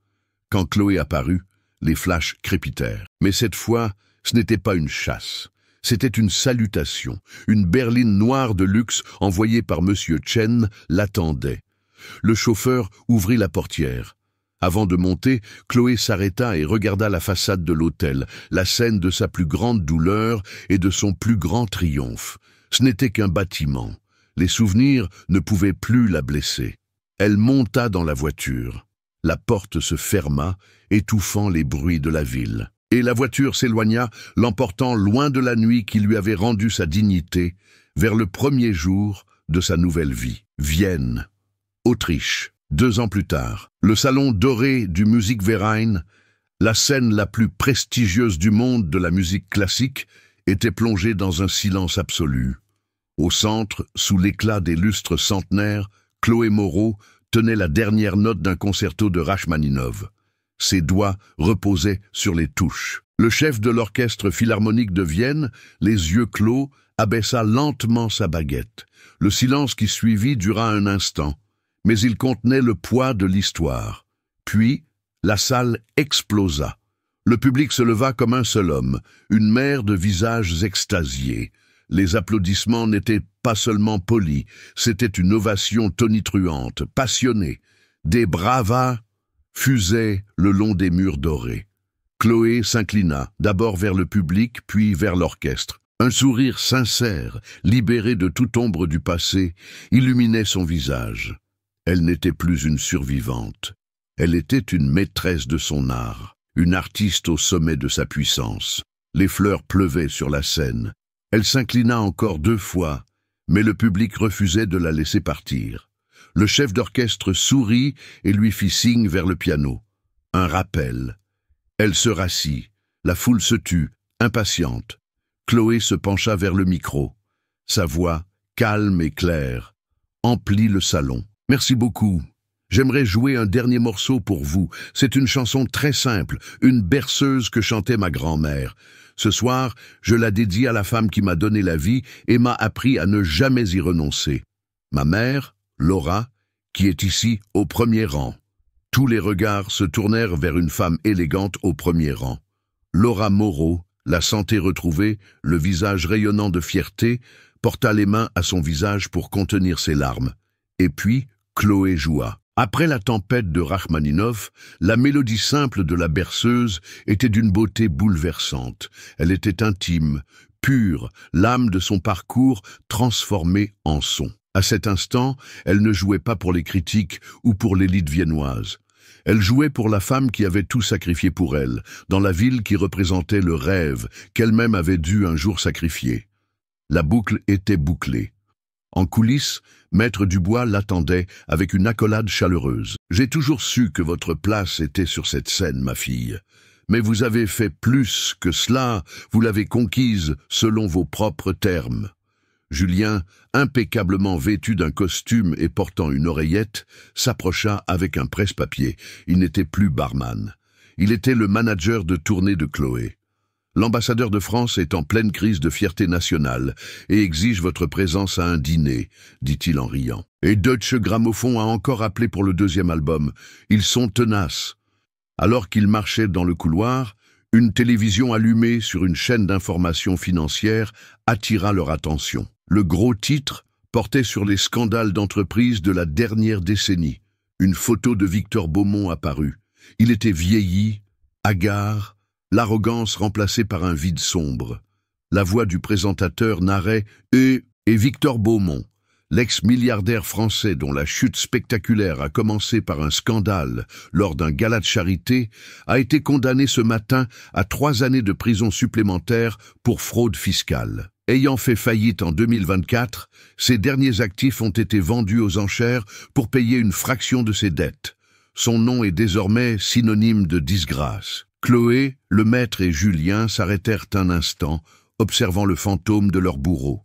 Quand Chloé apparut, les flashs crépitèrent. Mais cette fois, ce n'était pas une chasse. C'était une salutation. Une berline noire de luxe envoyée par Monsieur Chen l'attendait. Le chauffeur ouvrit la portière. Avant de monter, Chloé s'arrêta et regarda la façade de l'hôtel, la scène de sa plus grande douleur et de son plus grand triomphe. Ce n'était qu'un bâtiment. Les souvenirs ne pouvaient plus la blesser. Elle monta dans la voiture. La porte se ferma, étouffant les bruits de la ville. Et la voiture s'éloigna, l'emportant loin de la nuit qui lui avait rendu sa dignité, vers le premier jour de sa nouvelle vie. Vienne, Autriche. 2 ans plus tard, le salon doré du Musikverein, la scène la plus prestigieuse du monde de la musique classique, était plongé dans un silence absolu. Au centre, sous l'éclat des lustres centenaires, Chloé Moreau tenait la dernière note d'un concerto de Rachmaninov. Ses doigts reposaient sur les touches. Le chef de l'orchestre philharmonique de Vienne, les yeux clos, abaissa lentement sa baguette. Le silence qui suivit dura un instant, mais il contenait le poids de l'histoire. Puis, la salle explosa. Le public se leva comme un seul homme, une mer de visages extasiés. Les applaudissements n'étaient pas seulement polis, c'était une ovation tonitruante, passionnée. Des bravas fusaient le long des murs dorés. Chloé s'inclina, d'abord vers le public, puis vers l'orchestre. Un sourire sincère, libéré de toute ombre du passé, illuminait son visage. Elle n'était plus une survivante. Elle était une maîtresse de son art, une artiste au sommet de sa puissance. Les fleurs pleuvaient sur la scène. Elle s'inclina encore 2 fois, mais le public refusait de la laisser partir. Le chef d'orchestre sourit et lui fit signe vers le piano. Un rappel. Elle se rassit. La foule se tut, impatiente. Chloé se pencha vers le micro. Sa voix, calme et claire, emplit le salon. « Merci beaucoup. J'aimerais jouer un dernier morceau pour vous. C'est une chanson très simple, une berceuse que chantait ma grand-mère. Ce soir, je la dédie à la femme qui m'a donné la vie et m'a appris à ne jamais y renoncer. Ma mère, Laura, qui est ici au premier rang. » Tous les regards se tournèrent vers une femme élégante au premier rang. Laura Moreau, la santé retrouvée, le visage rayonnant de fierté, porta les mains à son visage pour contenir ses larmes. Et puis, Chloé joua. Après la tempête de Rachmaninov, la mélodie simple de la berceuse était d'une beauté bouleversante. Elle était intime, pure, l'âme de son parcours transformée en son. À cet instant, elle ne jouait pas pour les critiques ou pour l'élite viennoise. Elle jouait pour la femme qui avait tout sacrifié pour elle, dans la ville qui représentait le rêve qu'elle-même avait dû un jour sacrifier. La boucle était bouclée. En coulisses, Maître Dubois l'attendait avec une accolade chaleureuse. « J'ai toujours su que votre place était sur cette scène, ma fille. Mais vous avez fait plus que cela, vous l'avez conquise selon vos propres termes. » Julien, impeccablement vêtu d'un costume et portant une oreillette, s'approcha avec un presse-papier. Il n'était plus barman. Il était le manager de tournée de Chloé. « L'ambassadeur de France est en pleine crise de fierté nationale et exige votre présence à un dîner, dit-il en riant. Et Deutsche Grammophon a encore appelé pour le 2e album. Ils sont tenaces. » Alors qu'ils marchaient dans le couloir, une télévision allumée sur une chaîne d'information financière attira leur attention. Le gros titre portait sur les scandales d'entreprise de la dernière décennie. Une photo de Victor Beaumont apparut. Il était vieilli, hagard, l'arrogance remplacée par un vide sombre. La voix du présentateur narrait « Et Victor Beaumont, l'ex-milliardaire français dont la chute spectaculaire a commencé par un scandale lors d'un gala de charité, a été condamné ce matin à 3 années de prison supplémentaire pour fraude fiscale. Ayant fait faillite en 2024, ses derniers actifs ont été vendus aux enchères pour payer une fraction de ses dettes. Son nom est désormais synonyme de disgrâce. » Chloé, le maître et Julien s'arrêtèrent un instant, observant le fantôme de leur bourreau.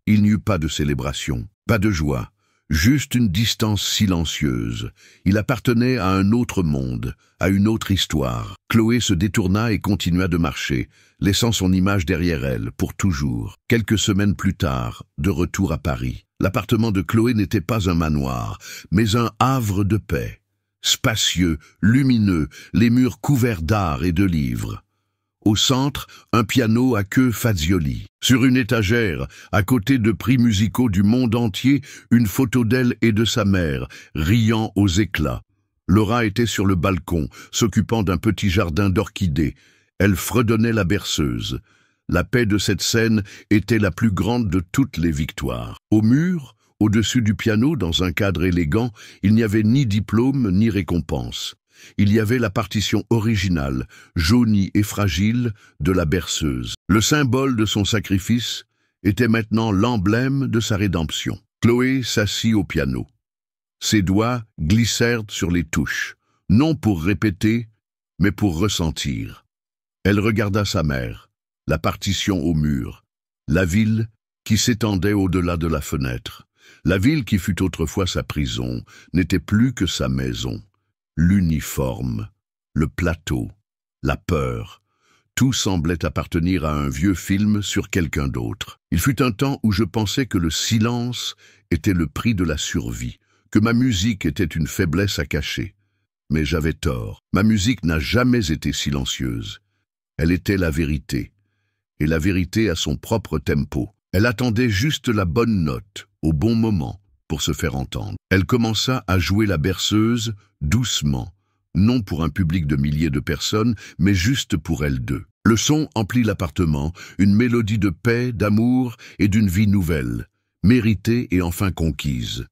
Il n'y eut pas de célébration, pas de joie, juste une distance silencieuse. Il appartenait à un autre monde, à une autre histoire. Chloé se détourna et continua de marcher, laissant son image derrière elle, pour toujours. Quelques semaines plus tard, de retour à Paris, l'appartement de Chloé n'était pas un manoir, mais un havre de paix. Spacieux, lumineux, les murs couverts d'art et de livres. Au centre, un piano à queue Fazioli. Sur une étagère, à côté de prix musicaux du monde entier, une photo d'elle et de sa mère, riant aux éclats. Laura était sur le balcon, s'occupant d'un petit jardin d'orchidées. Elle fredonnait la berceuse. La paix de cette scène était la plus grande de toutes les victoires. Au mur, au-dessus du piano, dans un cadre élégant, il n'y avait ni diplôme ni récompense. Il y avait la partition originale, jaunie et fragile, de la berceuse. Le symbole de son sacrifice était maintenant l'emblème de sa rédemption. Chloé s'assit au piano. Ses doigts glissèrent sur les touches, non pour répéter, mais pour ressentir. Elle regarda sa mère, la partition au mur, la ville qui s'étendait au-delà de la fenêtre. La ville qui fut autrefois sa prison n'était plus que sa maison. L'uniforme, le plateau, la peur, tout semblait appartenir à un vieux film sur quelqu'un d'autre. Il fut un temps où je pensais que le silence était le prix de la survie, que ma musique était une faiblesse à cacher. Mais j'avais tort. Ma musique n'a jamais été silencieuse. Elle était la vérité, et la vérité a son propre tempo. Elle attendait juste la bonne note, au bon moment, pour se faire entendre. Elle commença à jouer la berceuse doucement, non pour un public de milliers de personnes, mais juste pour elles deux. Le son emplit l'appartement, une mélodie de paix, d'amour et d'une vie nouvelle, méritée et enfin conquise.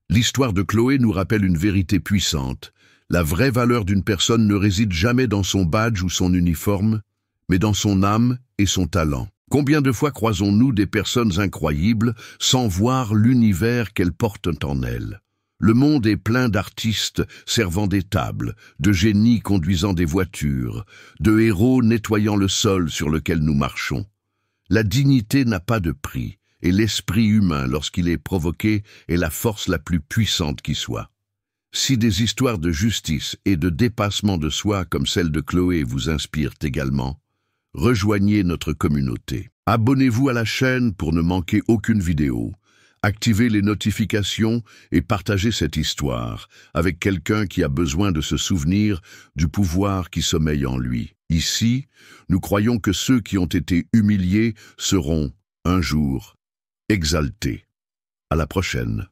L'histoire de Chloé nous rappelle une vérité puissante. La vraie valeur d'une personne ne réside jamais dans son badge ou son uniforme, mais dans son âme et son talent. Combien de fois croisons-nous des personnes incroyables sans voir l'univers qu'elles portent en elles? Le monde est plein d'artistes servant des tables, de génies conduisant des voitures, de héros nettoyant le sol sur lequel nous marchons. La dignité n'a pas de prix, et l'esprit humain, lorsqu'il est provoqué, est la force la plus puissante qui soit. Si des histoires de justice et de dépassement de soi comme celle de Chloé vous inspirent également, rejoignez notre communauté. Abonnez-vous à la chaîne pour ne manquer aucune vidéo. Activez les notifications et partagez cette histoire avec quelqu'un qui a besoin de se souvenir du pouvoir qui sommeille en lui. Ici, nous croyons que ceux qui ont été humiliés seront, un jour, exaltés. À la prochaine.